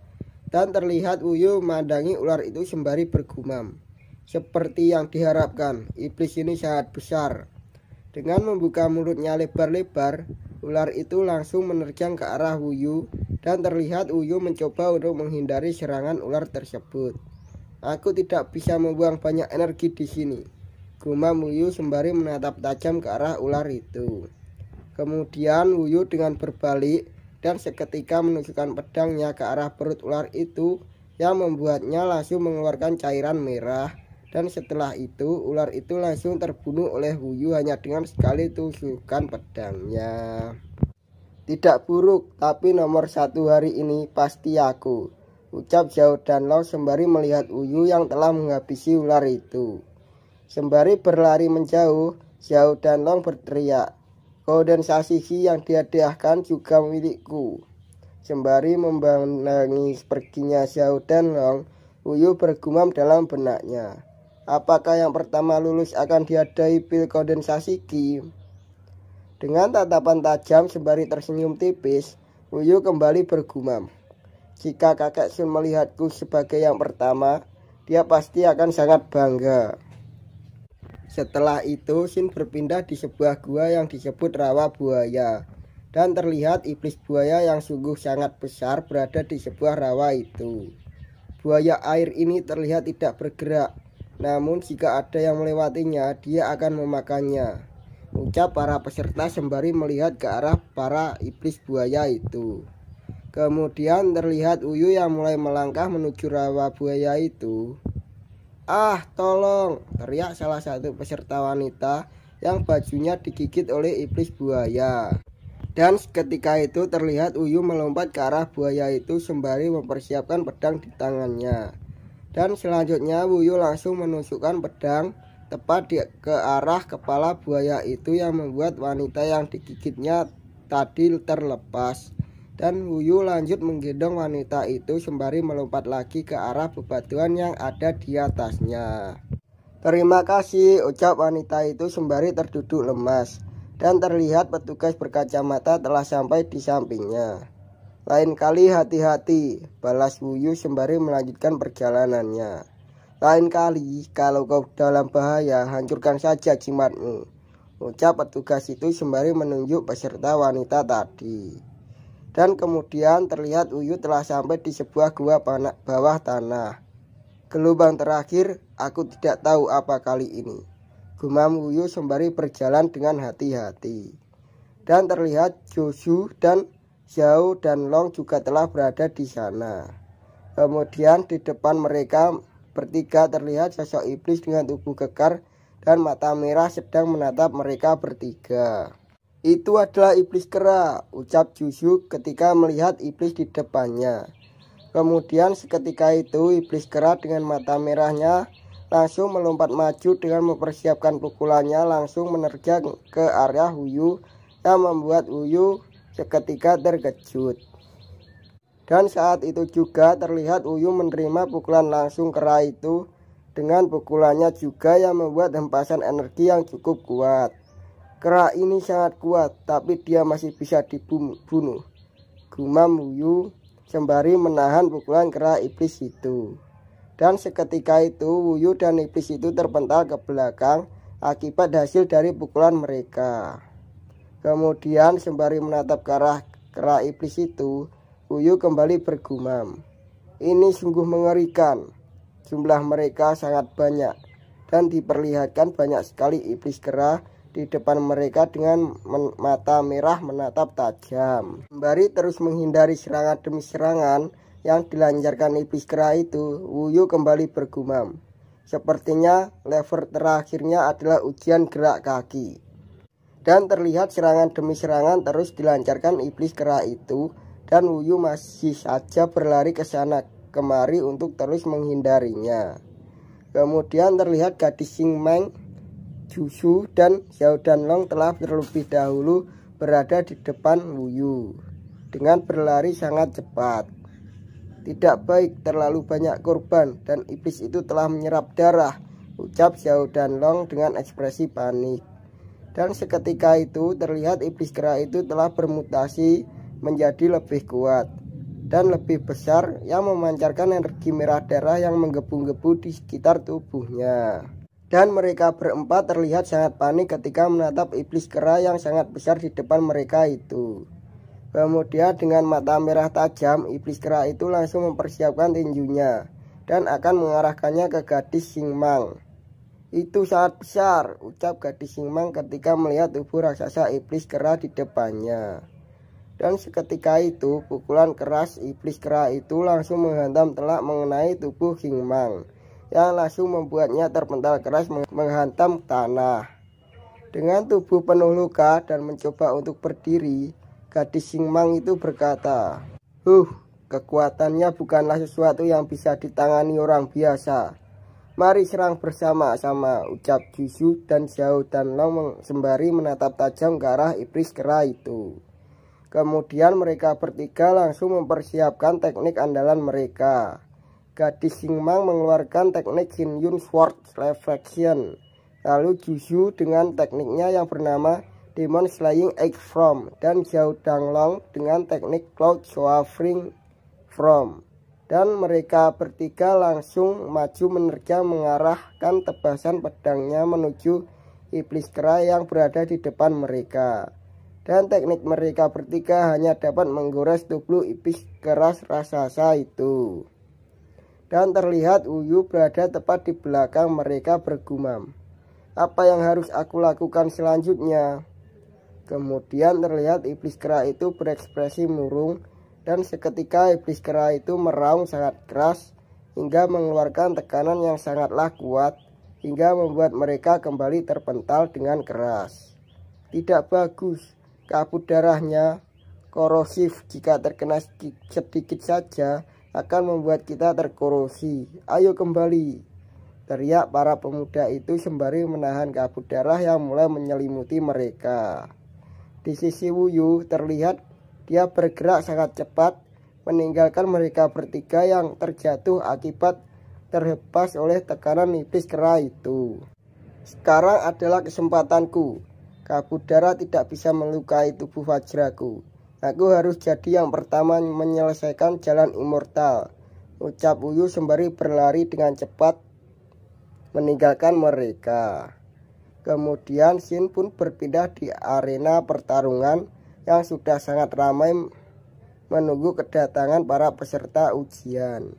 Dan terlihat Wuyu memandangi ular itu sembari bergumam, "Seperti yang diharapkan, iblis ini sangat besar." Dengan membuka mulutnya lebar-lebar, ular itu langsung menerjang ke arah Wuyu. Dan terlihat Wuyu mencoba untuk menghindari serangan ular tersebut. "Aku tidak bisa membuang banyak energi di sini," gumam Wuyu sembari menatap tajam ke arah ular itu. Kemudian Wuyu dengan berbalik dan seketika menunjukkan pedangnya ke arah perut ular itu yang membuatnya langsung mengeluarkan cairan merah. Dan setelah itu ular itu langsung terbunuh oleh Wuyu hanya dengan sekali tusukan pedangnya. "Tidak buruk, tapi nomor 1 hari ini pasti aku," ucap Zhao dan Long sembari melihat Wuyu yang telah menghabisi ular itu. Sembari berlari menjauh, Zhao dan Long berteriak, "Kondensasi Qi yang dihadiahkan juga milikku." Sembari memandangi perginya Zhao dan Long, Wuyu bergumam dalam benaknya, "Apakah yang pertama lulus akan dihadiahi pil kondensasi Qi?" Dengan tatapan tajam sembari tersenyum tipis, Wuyu kembali bergumam, "Jika kakek Sun melihatku sebagai yang pertama, dia pasti akan sangat bangga." Setelah itu Shin berpindah di sebuah gua yang disebut Rawa Buaya. Dan terlihat iblis buaya yang sungguh sangat besar berada di sebuah rawa itu. Buaya air ini terlihat tidak bergerak, namun jika ada yang melewatinya dia akan memakannya, ucap para peserta sembari melihat ke arah para iblis buaya itu. Kemudian terlihat Wuyu yang mulai melangkah menuju rawa buaya itu. "Ah, tolong!" teriak salah satu peserta wanita yang bajunya digigit oleh iblis buaya. Dan seketika itu terlihat Wuyu melompat ke arah buaya itu sembari mempersiapkan pedang di tangannya. Dan selanjutnya Wuyu langsung menusukkan pedang tepat ke arah kepala buaya itu yang membuat wanita yang digigitnya tadi terlepas. Dan Wuyu lanjut menggendong wanita itu sembari melompat lagi ke arah bebatuan yang ada di atasnya. "Terima kasih," ucap wanita itu sembari terduduk lemas. Dan terlihat petugas berkacamata telah sampai di sampingnya. "Lain kali hati-hati," balas Wuyu sembari melanjutkan perjalanannya. "Lain kali kalau kau dalam bahaya, hancurkan saja jimatmu," ucap petugas itu sembari menunjuk peserta wanita tadi. Dan kemudian terlihat Wuyu telah sampai di sebuah gua bawah tanah. "Gelombang terakhir, aku tidak tahu apa kali ini," gumam Wuyu sembari berjalan dengan hati-hati. Dan terlihat Josu dan Zhao dan Long juga telah berada di sana. Kemudian di depan mereka bertiga terlihat sosok iblis dengan tubuh kekar dan mata merah sedang menatap mereka bertiga. "Itu adalah iblis kera," ucap Josu ketika melihat iblis di depannya. Kemudian seketika itu iblis kera dengan mata merahnya langsung melompat maju dengan mempersiapkan pukulannya langsung menerjang ke arah Wuyu yang membuat Wuyu seketika terkejut. Dan saat itu juga terlihat Wuyu menerima pukulan langsung kera itu dengan pukulannya juga yang membuat hempasan energi yang cukup kuat. Kera ini sangat kuat, tapi dia masih bisa dibunuh, gumam Wuyu sembari menahan pukulan kera iblis itu. Dan seketika itu Wuyu dan iblis itu terpental ke belakang akibat hasil dari pukulan mereka. Kemudian sembari menatap ke arah kera iblis itu, Wuyu kembali bergumam, "Ini sungguh mengerikan. Jumlah mereka sangat banyak dan diperlihatkan banyak sekali iblis kera di depan mereka dengan mata merah menatap tajam." Sembari terus menghindari serangan demi serangan yang dilancarkan iblis kera itu, Wuyu kembali bergumam, "Sepertinya level terakhirnya adalah ujian gerak kaki." Dan terlihat serangan demi serangan terus dilancarkan iblis kera itu, dan Wuyu masih saja berlari ke sana kemari untuk terus menghindarinya. Kemudian terlihat gadis Xing Meng, Jushu, dan Xiao Danlong telah terlebih dahulu berada di depan Wuyu dengan berlari sangat cepat. "Tidak baik, terlalu banyak korban dan iblis itu telah menyerap darah," ucap Xiao Danlong dengan ekspresi panik. Dan seketika itu terlihat iblis kera itu telah bermutasi menjadi lebih kuat dan lebih besar yang memancarkan energi merah darah yang menggebu-gebu di sekitar tubuhnya. Dan mereka berempat terlihat sangat panik ketika menatap iblis kera yang sangat besar di depan mereka itu. Kemudian dengan mata merah tajam, iblis kera itu langsung mempersiapkan tinjunya dan akan mengarahkannya ke gadis Xing Mang. "Itu sangat besar," ucap gadis Xing Mang ketika melihat tubuh raksasa iblis kera di depannya. Dan seketika itu pukulan keras iblis kera itu langsung menghantam telak mengenai tubuh Xing Mang yang langsung membuatnya terpental keras menghantam tanah. Dengan tubuh penuh luka dan mencoba untuk berdiri, gadis Xing Mang itu berkata, kekuatannya bukanlah sesuatu yang bisa ditangani orang biasa. Mari serang bersama-sama," ucap Jushu dan Xiao Danlong sembari menatap tajam ke arah iblis kera itu. Kemudian mereka bertiga langsung mempersiapkan teknik andalan mereka. Gadis Xing Mang mengeluarkan teknik Xin Yun Sword Reflection. Lalu Jushu dengan tekniknya yang bernama Demon Slaying Egg From, dan Xiao Danlong dengan teknik Cloud Showering From. Dan mereka bertiga langsung maju menerjang mengarahkan tebasan pedangnya menuju iblis kera yang berada di depan mereka. Dan teknik mereka bertiga hanya dapat menggores tubuh iblis keras raksasa itu. Dan terlihat Wuyu berada tepat di belakang mereka bergumam, "Apa yang harus aku lakukan selanjutnya?" Kemudian terlihat iblis kera itu berekspresi murung, dan seketika iblis kera itu meraung sangat keras hingga mengeluarkan tekanan yang sangatlah kuat hingga membuat mereka kembali terpental dengan keras. "Tidak bagus, kabut darahnya korosif, jika terkena sedikit saja akan membuat kita terkorosi. Ayo kembali," teriak para pemuda itu sembari menahan kabut darah yang mulai menyelimuti mereka. Di sisi Wuyu terlihat dia bergerak sangat cepat meninggalkan mereka bertiga yang terjatuh akibat terhempas oleh tekanan iblis kera itu. "Sekarang adalah kesempatanku. Kabut darah tidak bisa melukai tubuh Vajraku. Aku harus jadi yang pertama menyelesaikan jalan immortal," ucap Wuyu sembari berlari dengan cepat meninggalkan mereka. Kemudian Xin pun berpindah di arena pertarungan yang sudah sangat ramai menunggu kedatangan para peserta ujian.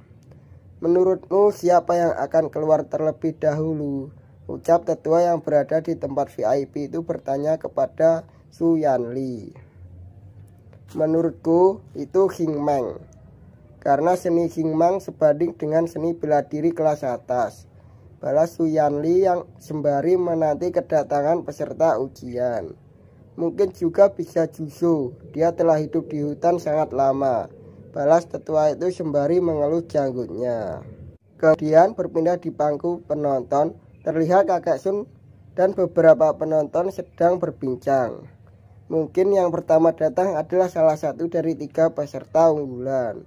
"Menurutmu siapa yang akan keluar terlebih dahulu?" ucap tetua yang berada di tempat VIP itu bertanya kepada Su Yanli. "Menurutku itu Xing Meng, karena seni Xing Meng sebanding dengan seni bela diri kelas atas," balas Su Yanli yang sembari menanti kedatangan peserta ujian. "Mungkin juga bisa Jushu, dia telah hidup di hutan sangat lama. balas tetua itu sembari mengelus janggutnya. Kemudian berpindah di bangku penonton, terlihat kakek Sun dan beberapa penonton sedang berbincang. Mungkin yang pertama datang adalah salah satu dari 3 peserta unggulan.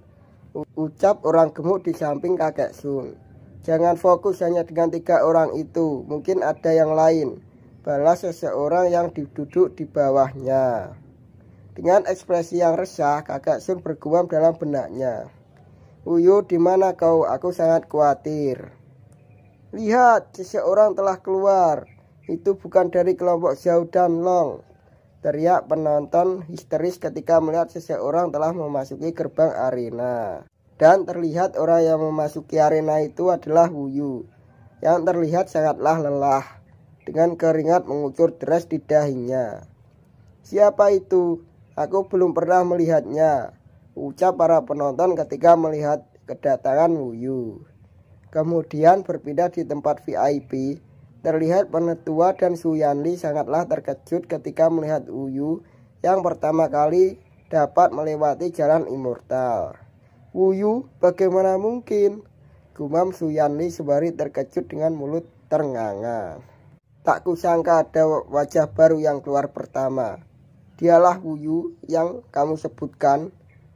Ucap orang gemuk di samping kakek Sun. Jangan fokus hanya dengan 3 orang itu, mungkin ada yang lain, balas seseorang yang duduk di bawahnya. Dengan ekspresi yang resah, kakek Sun bergumam dalam benaknya. Wuyu, di mana kau? Aku sangat khawatir. Lihat, seseorang telah keluar. Itu bukan dari kelompok Zhao dan Long. Teriak penonton histeris ketika melihat seseorang telah memasuki gerbang arena. Dan terlihat orang yang memasuki arena itu adalah Wuyu, yang terlihat sangatlah lelah, dengan keringat mengucur deras di dahinya. Siapa itu? Aku belum pernah melihatnya, ucap para penonton ketika melihat kedatangan Wuyu. Kemudian berpindah di tempat VIP, terlihat penetua dan Su Yanli sangatlah terkejut ketika melihat Wuyu yang pertama kali dapat melewati jalan immortal. Wuyu, bagaimana mungkin? Gumam Su Yanli sembari terkejut dengan mulut ternganga. Tak kusangka ada wajah baru yang keluar pertama. Dialah Wuyu yang kamu sebutkan.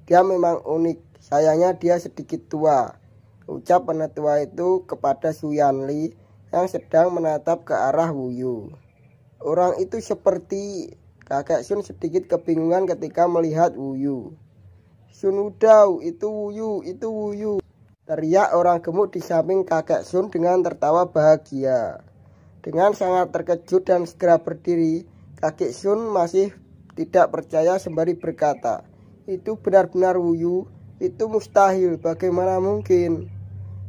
Dia memang unik, sayangnya dia sedikit tua, ucap penetua itu kepada Su Yanli yang sedang menatap ke arah Wuyu. Orang itu seperti... Kakek Sun sedikit kebingungan ketika melihat Wuyu. Sun Wudao, itu Wuyu, itu Wuyu, teriak orang gemuk di samping kakek Sun dengan tertawa bahagia. Dengan sangat terkejut dan segera berdiri, kakek Sun masih tidak percaya sembari berkata, itu benar-benar Wuyu, itu mustahil, bagaimana mungkin?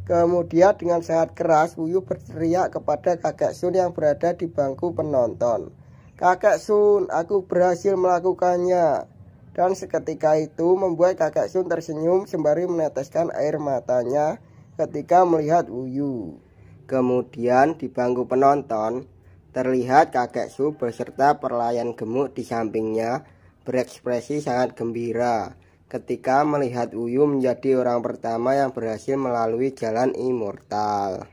Kemudian dengan sangat keras Wuyu berteriak kepada kakek Sun yang berada di bangku penonton. Kakek Sun, aku berhasil melakukannya. Dan seketika itu membuat kakek Sun tersenyum sembari meneteskan air matanya ketika melihat Wuyu. Kemudian di bangku penonton terlihat kakek Sun beserta pelayan gemuk di sampingnya berekspresi sangat gembira ketika melihat Wuyu menjadi orang pertama yang berhasil melalui jalan immortal.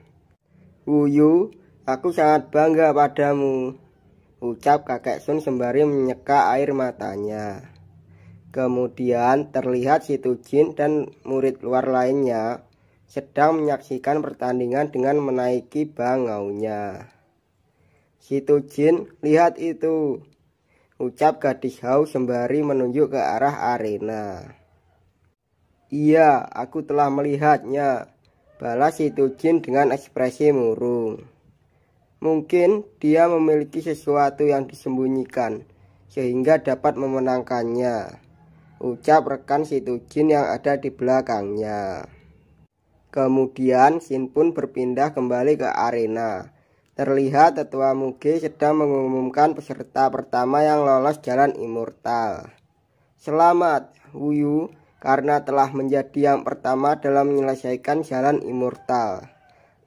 Wuyu, aku sangat bangga padamu, ucap kakek Sun sembari menyeka air matanya. Kemudian terlihat si Tujin dan murid luar lainnya sedang menyaksikan pertandingan dengan menaiki bangaunya. Si Tujin, lihat itu, ucap gadis Hao sembari menunjuk ke arah arena. Iya, aku telah melihatnya, balas si Tujin dengan ekspresi murung. Mungkin dia memiliki sesuatu yang disembunyikan sehingga dapat memenangkannya, ucap rekan si Tujin yang ada di belakangnya. Kemudian Shin pun berpindah kembali ke arena. Terlihat tetua Muge sedang mengumumkan peserta pertama yang lolos jalan immortal. Selamat Wuyu, karena telah menjadi yang pertama dalam menyelesaikan jalan immortal.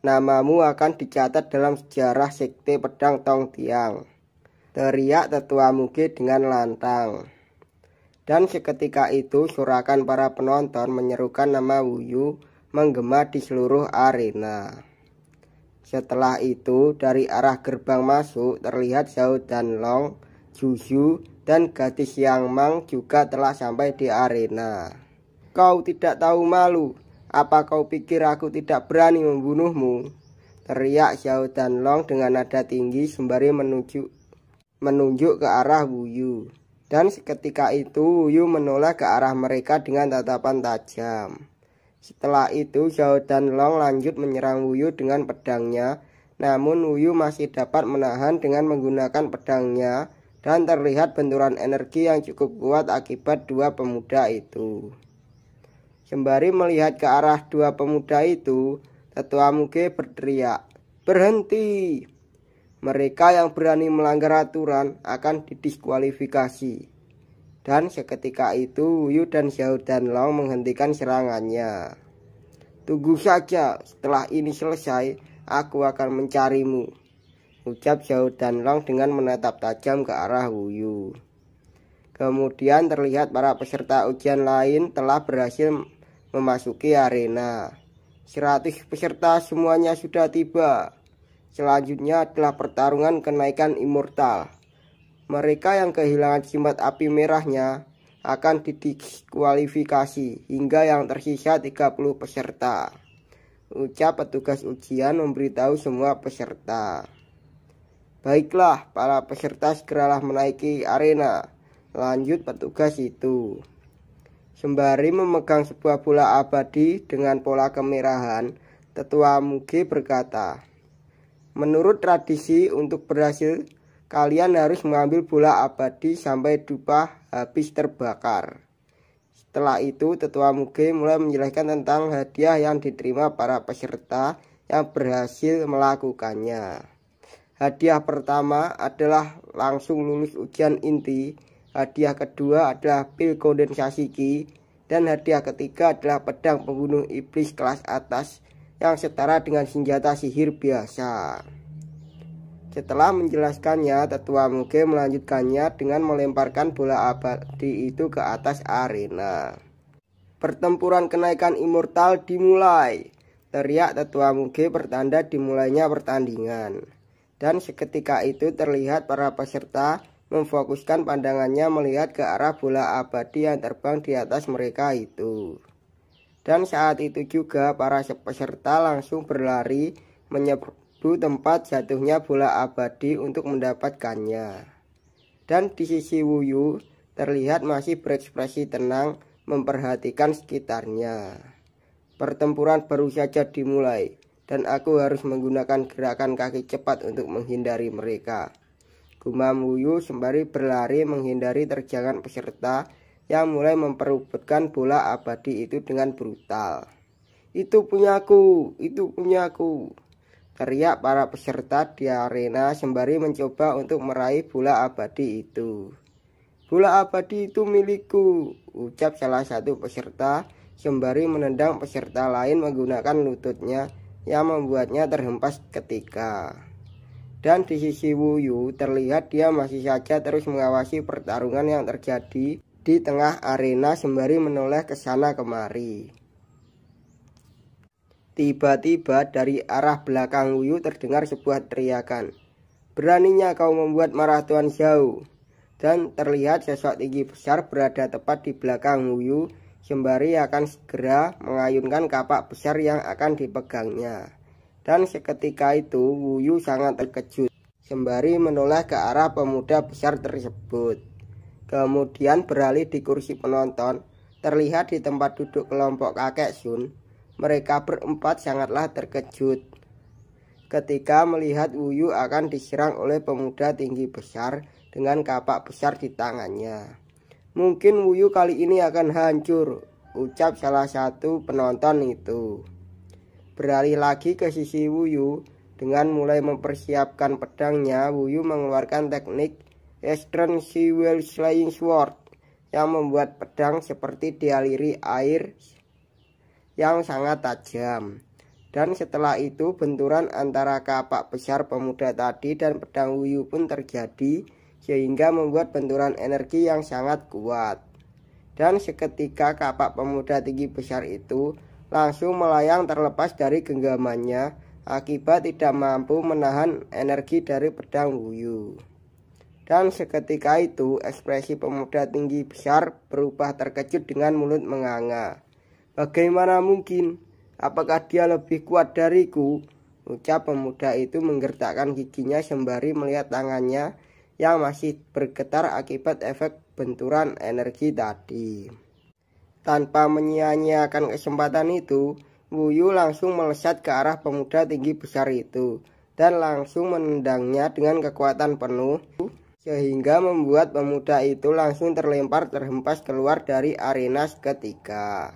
Namamu akan dicatat dalam sejarah sekte pedang Tong Tiang, teriak tetua Muge dengan lantang. Dan seketika itu sorakan para penonton menyerukan nama Wuyu menggema di seluruh arena. Setelah itu dari arah gerbang masuk terlihat Zhao dan Long, Juju dan gadis Yang Mang juga telah sampai di arena. Kau tidak tahu malu? Apa kau pikir aku tidak berani membunuhmu? Teriak Zhao dan Long dengan nada tinggi sembari menunjuk ke arah Wuyu. Dan seketika itu Wuyu menoleh ke arah mereka dengan tatapan tajam. Setelah itu Zhao dan Long lanjut menyerang Wuyu dengan pedangnya. Namun Wuyu masih dapat menahan dengan menggunakan pedangnya. Dan terlihat benturan energi yang cukup kuat akibat dua pemuda itu. Sembari melihat ke arah dua pemuda itu, tetua Muge berteriak, berhenti! Mereka yang berani melanggar aturan akan didiskualifikasi. Dan seketika itu Wuyu dan Zhao dan Long menghentikan serangannya. Tunggu saja, setelah ini selesai, aku akan mencarimu, ucap Zhao dan Long dengan menatap tajam ke arah Wuyu. Kemudian terlihat para peserta ujian lain telah berhasil memasuki arena. 100 peserta semuanya sudah tiba. Selanjutnya adalah pertarungan kenaikan immortal. Mereka yang kehilangan jimat api merahnya akan didiskualifikasi hingga yang tersisa 30 peserta. Ucap petugas ujian memberitahu semua peserta. Baiklah, para peserta segeralah menaiki arena. Lanjut petugas itu. Sembari memegang sebuah bola abadi dengan pola kemerahan, Tetua Muge berkata, menurut tradisi untuk berhasil, kalian harus mengambil bola abadi sampai dupa habis terbakar. Setelah itu, Tetua Muge mulai menjelaskan tentang hadiah yang diterima para peserta yang berhasil melakukannya. Hadiah pertama adalah langsung lulus ujian inti. Hadiah kedua adalah pil kondensasi ki, dan hadiah ketiga adalah pedang pembunuh iblis kelas atas yang setara dengan senjata sihir biasa. Setelah menjelaskannya, Tetua Muge melanjutkannya dengan melemparkan bola abadi itu ke atas arena. Pertempuran kenaikan immortal dimulai, teriak Tetua Muge pertanda dimulainya pertandingan. Dan seketika itu terlihat para peserta memfokuskan pandangannya melihat ke arah bola abadi yang terbang di atas mereka itu. Dan saat itu juga para peserta langsung berlari menyerbu tempat jatuhnya bola abadi untuk mendapatkannya. Dan di sisi Wuyu terlihat masih berekspresi tenang memperhatikan sekitarnya. Pertempuran baru saja dimulai dan aku harus menggunakan gerakan kaki cepat untuk menghindari mereka. Gumam Wuyu sembari berlari menghindari terjangan peserta yang mulai memperebutkan bola abadi itu dengan brutal. Itu punyaku, itu punyaku, teriak para peserta di arena sembari mencoba untuk meraih bola abadi itu. Bola abadi itu milikku, ucap salah satu peserta sembari menendang peserta lain menggunakan lututnya yang membuatnya terhempas ketika. Dan di sisi Wuyu terlihat dia masih saja terus mengawasi pertarungan yang terjadi di tengah arena sembari menoleh ke sana kemari. Tiba-tiba dari arah belakang Wuyu terdengar sebuah teriakan. Beraninya kau membuat marah Tuan Zhao. Dan terlihat sosok tinggi besar berada tepat di belakang Wuyu sembari akan segera mengayunkan kapak besar yang akan dipegangnya. Dan seketika itu Wuyu sangat terkejut sembari menoleh ke arah pemuda besar tersebut. Kemudian beralih di kursi penonton, terlihat di tempat duduk kelompok kakek Sun. Mereka berempat sangatlah terkejut ketika melihat Wuyu akan diserang oleh pemuda tinggi besar dengan kapak besar di tangannya. Mungkin Wuyu kali ini akan hancur, ucap salah satu penonton itu. Beralih lagi ke sisi Wuyu, dengan mulai mempersiapkan pedangnya, Wuyu mengeluarkan teknik Eastern Sea Slaying Sword yang membuat pedang seperti dialiri air yang sangat tajam. Dan setelah itu benturan antara kapak besar pemuda tadi dan pedang Wuyu pun terjadi, sehingga membuat benturan energi yang sangat kuat. Dan seketika kapak pemuda tinggi besar itu langsung melayang terlepas dari genggamannya akibat tidak mampu menahan energi dari pedang Wuyu. Dan seketika itu ekspresi pemuda tinggi besar berubah terkejut dengan mulut menganga. Bagaimana mungkin? Apakah dia lebih kuat dariku? Ucap pemuda itu menggertakkan giginya sembari melihat tangannya yang masih bergetar akibat efek benturan energi tadi. Tanpa menyia-nyiakan kesempatan itu, Wuyu langsung melesat ke arah pemuda tinggi besar itu dan langsung menendangnya dengan kekuatan penuh sehingga membuat pemuda itu langsung terlempar terhempas keluar dari arena seketika.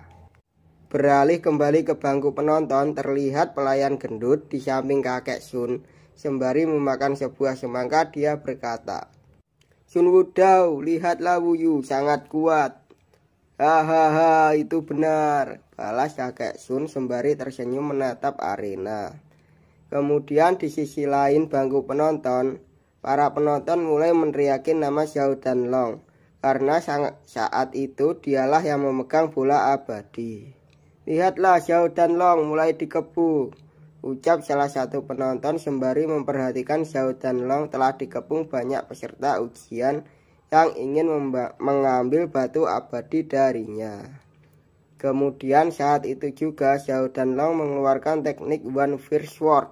Beralih kembali ke bangku penonton, terlihat pelayan gendut di samping kakek Sun sembari memakan sebuah semangka. Dia berkata, Sun Wudao, lihatlah Wuyu sangat kuat. Hahaha, itu benar, balas kakek Sun sembari tersenyum menatap arena. Kemudian di sisi lain bangku penonton, para penonton mulai meneriakin nama Zhao Danlong karena saat itu dialah yang memegang bola abadi. "Lihatlah, Xiao Danlong mulai dikepung," ucap salah satu penonton sembari memperhatikan Xiao Danlong telah dikepung banyak peserta ujian yang ingin mengambil batu abadi darinya. Kemudian saat itu juga Xiao Danlong mengeluarkan teknik One Fierce Sword,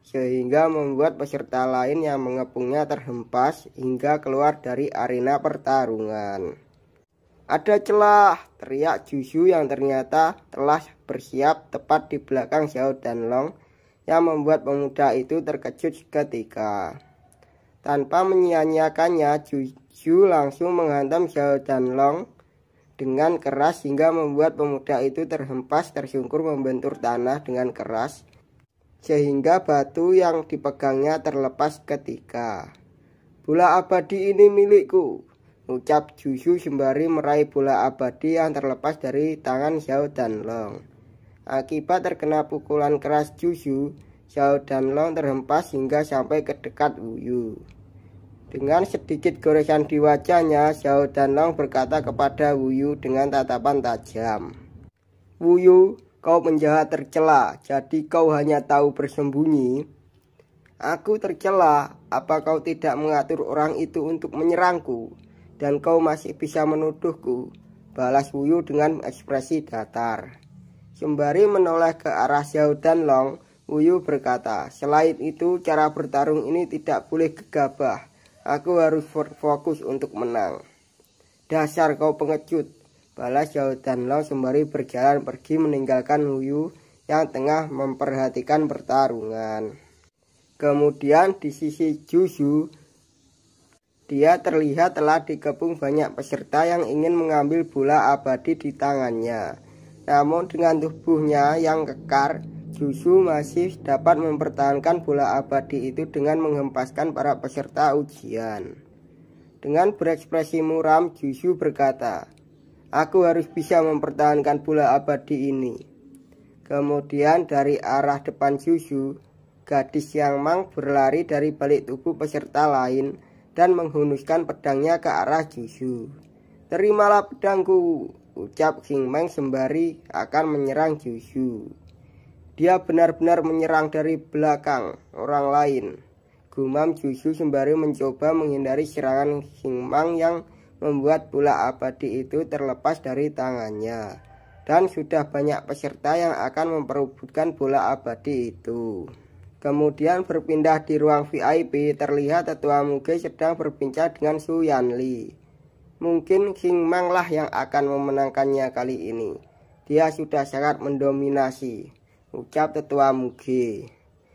sehingga membuat peserta lain yang mengepungnya terhempas hingga keluar dari arena pertarungan. "Ada celah!" teriak Jushu yang ternyata telah bersiap tepat di belakang Xiao Danlong, yang membuat pemuda itu terkejut seketika. Tanpa menyia-nyiakannya, Jushu langsung menghantam Xiao Danlong dengan keras hingga membuat pemuda itu terhempas tersungkur membentur tanah dengan keras, sehingga batu yang dipegangnya terlepas seketika. "Bola abadi ini milikku," ucap Jushu sembari meraih bola abadi yang terlepas dari tangan Xiao Danlong. Akibat terkena pukulan keras Jushu, Xiao Danlong terhempas hingga sampai ke dekat Wuyu. Dengan sedikit goresan di wajahnya, Xiao Danlong berkata kepada Wuyu dengan tatapan tajam, "Wuyu, kau penjahat tercela, jadi kau hanya tahu bersembunyi." "Aku tercela? Apa kau tidak mengatur orang itu untuk menyerangku? Dan kau masih bisa menuduhku?" balas Wuyu dengan ekspresi datar. Sembari menoleh ke arah Xiao Danlong, Wuyu berkata, "Selain itu, cara bertarung ini tidak boleh gegabah. Aku harus fokus untuk menang." "Dasar kau pengecut," balas Xiao Danlong sembari berjalan pergi meninggalkan Wuyu yang tengah memperhatikan pertarungan. Kemudian di sisi Jushu, dia terlihat telah dikepung banyak peserta yang ingin mengambil bola abadi di tangannya. Namun dengan tubuhnya yang kekar, Jushu masih dapat mempertahankan bola abadi itu dengan menghempaskan para peserta ujian. Dengan berekspresi muram, Jushu berkata, "Aku harus bisa mempertahankan bola abadi ini." Kemudian dari arah depan Jushu, gadis Yang Mang berlari dari balik tubuh peserta lain dan menghunuskan pedangnya ke arah Jushu. "Terimalah pedangku," ucap Xing Meng sembari akan menyerang Jushu. "Dia benar-benar menyerang dari belakang orang lain," gumam Jushu sembari mencoba menghindari serangan Xing Meng yang membuat bola abadi itu terlepas dari tangannya. Dan sudah banyak peserta yang akan memperebutkan bola abadi itu. Kemudian berpindah di ruang VIP, terlihat tetua Muge sedang berbincang dengan Su Yanli. "Mungkin Xing Meng lah yang akan memenangkannya kali ini. Dia sudah sangat mendominasi," ucap tetua Muge.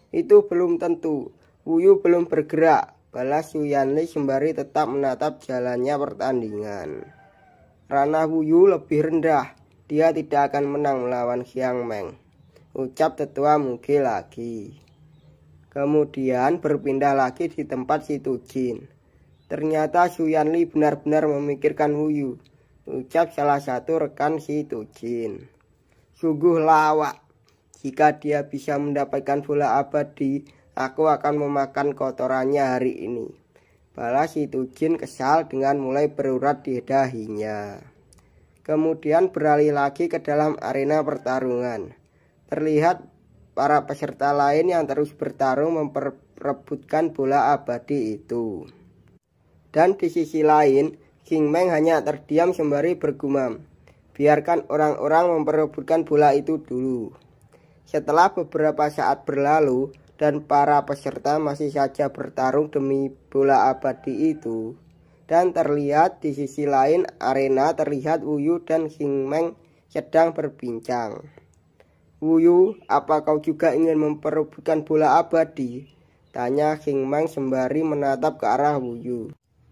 "Itu belum tentu. Wuyu belum bergerak," balas Su Yanli sembari tetap menatap jalannya pertandingan. "Ranah Wuyu lebih rendah. Dia tidak akan menang melawan Xiang Meng," ucap tetua Muge lagi. Kemudian berpindah lagi di tempat Si Tujin. "Ternyata Su Yanli benar-benar memikirkan Wuyu," ucap salah satu rekan Si Tujin. "Sungguh lawak. Jika dia bisa mendapatkan bola abadi, aku akan memakan kotorannya hari ini," balas Si Tujin kesal dengan mulai berurat di dahinya. Kemudian beralih lagi ke dalam arena pertarungan. Terlihat para peserta lain yang terus bertarung memperebutkan bola abadi itu. Dan di sisi lain, Xing Meng hanya terdiam sembari bergumam, "Biarkan orang-orang memperebutkan bola itu dulu." Setelah beberapa saat berlalu dan para peserta masih saja bertarung demi bola abadi itu, dan terlihat di sisi lain arena terlihat Wuyu dan Xing Meng sedang berbincang. "Wuyu, apa kau juga ingin memperebutkan bola abadi?" tanya Xing Meng sembari menatap ke arah Wuyu.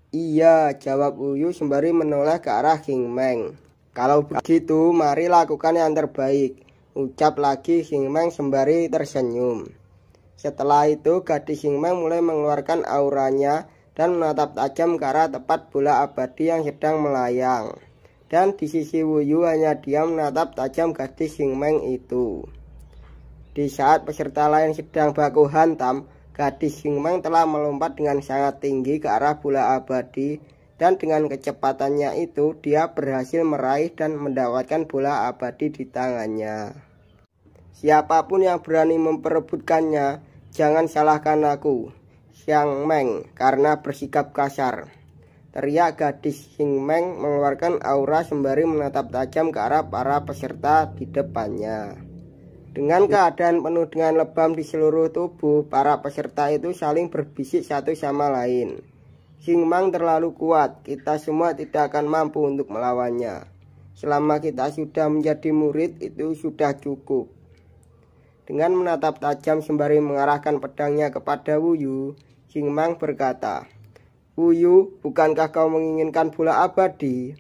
"Iya," jawab Wuyu sembari menoleh ke arah Xing Meng. "Kalau begitu, mari lakukan yang terbaik," ucap lagi Xing Meng sembari tersenyum. Setelah itu, gadis Xing Meng mulai mengeluarkan auranya dan menatap tajam ke arah tempat bola abadi yang sedang melayang. Dan di sisi Wuyu hanya diam menatap tajam gadis Xing Meng itu. Di saat peserta lain sedang baku hantam, gadis Xing Meng telah melompat dengan sangat tinggi ke arah bola abadi Dan dengan kecepatannya itu dia berhasil meraih dan mendapatkan bola abadi di tangannya. Siapapun yang berani memperebutkannya, jangan salahkan aku, Xiang Meng, karena bersikap kasar. Teriak gadis Xing Meng mengeluarkan aura sembari menatap tajam ke arah para peserta di depannya. Dengan keadaan penuh dengan lebam di seluruh tubuh, para peserta itu saling berbisik satu sama lain. Xing Meng terlalu kuat, kita semua tidak akan mampu untuk melawannya. Selama kita sudah menjadi murid, itu sudah cukup. Dengan menatap tajam sembari mengarahkan pedangnya kepada Wu Yu, Xing Meng berkata, "Wu Yu, bukankah kau menginginkan bola abadi?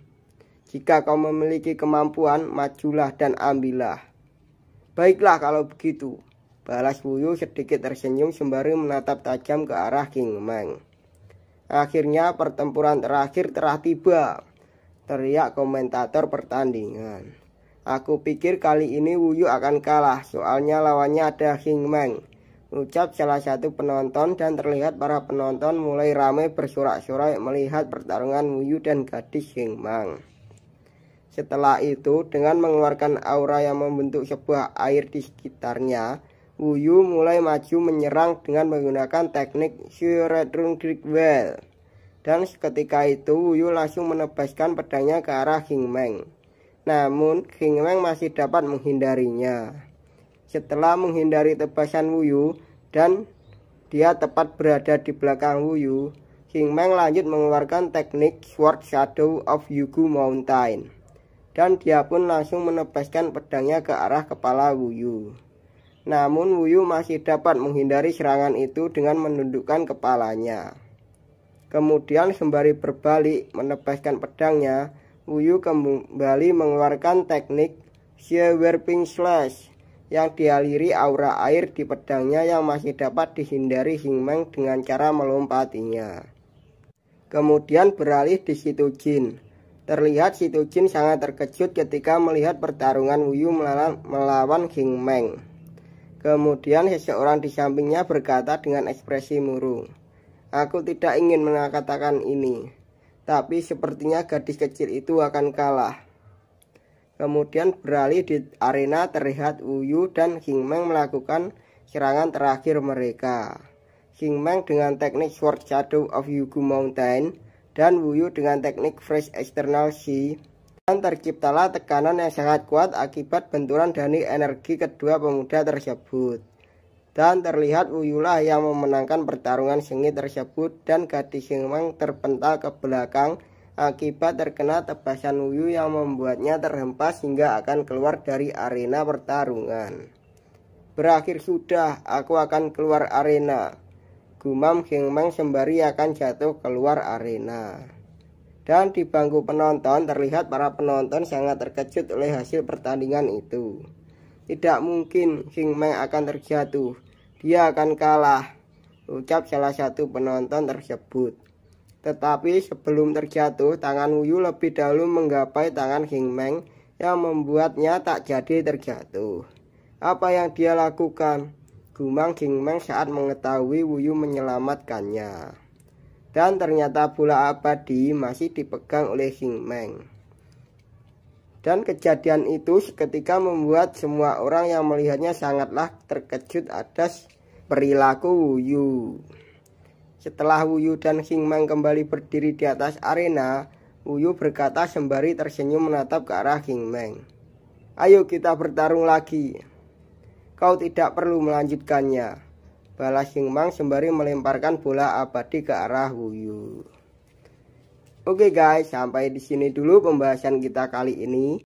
Jika kau memiliki kemampuan, majulah dan ambillah." "Baiklah kalau begitu," balas Wu Yu sedikit tersenyum sembari menatap tajam ke arah Xing Meng. "Akhirnya pertempuran terakhir telah tiba," teriak komentator pertandingan. "Aku pikir kali ini Wu Yu akan kalah, soalnya lawannya ada Xing Meng," ucap salah satu penonton, dan terlihat para penonton mulai ramai bersorak-sorai melihat pertarungan Wu Yu dan gadis Xing Meng. Setelah itu, dengan mengeluarkan aura yang membentuk sebuah air di sekitarnya, Wu Yu mulai maju menyerang dengan menggunakan teknik Shuredrung Well. Dan seketika itu Wu Yu langsung menebaskan pedangnya ke arah Xing Meng. Namun Xing Meng masih dapat menghindarinya. Setelah menghindari tebasan Wu Yu dan dia tepat berada di belakang Wu Yu, Xing Meng lanjut mengeluarkan teknik Sword Shadow of Yugu Mountain. Dan dia pun langsung menebaskan pedangnya ke arah kepala Wu Yu. Namun Wu Yu masih dapat menghindari serangan itu dengan menundukkan kepalanya. Kemudian sembari berbalik menebaskan pedangnya, Wu Yu kembali mengeluarkan teknik Xie Warping Slash yang dialiri aura air di pedangnya yang masih dapat dihindari Xing Meng dengan cara melompatinya. Kemudian beralih di Situ Jin. Terlihat Situ Jin sangat terkejut ketika melihat pertarungan Wu Yu melawan Xing Meng. Kemudian seseorang di sampingnya berkata dengan ekspresi murung, "Aku tidak ingin mengatakan ini, tapi sepertinya gadis kecil itu akan kalah." Kemudian beralih di arena terlihat Wu Yu dan Xing Meng melakukan serangan terakhir mereka. Xing Meng dengan teknik Sword Shadow of Yugu Mountain dan Wu Yu dengan teknik Fresh External Sea. Dan terciptalah tekanan yang sangat kuat akibat benturan dari energi kedua pemuda tersebut. Dan terlihat Wu Yu lah yang memenangkan pertarungan sengit tersebut, dan gadis Xing Meng terpental ke belakang akibat terkena tebasan Wu Yu yang membuatnya terhempas hingga akan keluar dari arena pertarungan. "Berakhir sudah, aku akan keluar arena," gumam Xing Meng sembari akan jatuh keluar arena. Dan di bangku penonton terlihat para penonton sangat terkejut oleh hasil pertandingan itu. "Tidak mungkin Xing Meng akan terjatuh, dia akan kalah," ucap salah satu penonton tersebut. Tetapi sebelum terjatuh, tangan Wu Yu lebih dahulu menggapai tangan Xing Meng yang membuatnya tak jadi terjatuh. "Apa yang dia lakukan?" gumam Xing Meng saat mengetahui Wu Yu menyelamatkannya. Dan ternyata bola abadi masih dipegang oleh Xing Meng. Dan kejadian itu seketika membuat semua orang yang melihatnya sangatlah terkejut atas perilaku Wu Yu. Setelah Wu Yu dan Xing Meng kembali berdiri di atas arena, Wu Yu berkata sembari tersenyum menatap ke arah Xing Meng, "Ayo kita bertarung lagi." "Kau tidak perlu melanjutkannya," balas Xing Meng sembari melemparkan bola abadi ke arah Wu Yu. Oke guys, sampai di sini dulu pembahasan kita kali ini.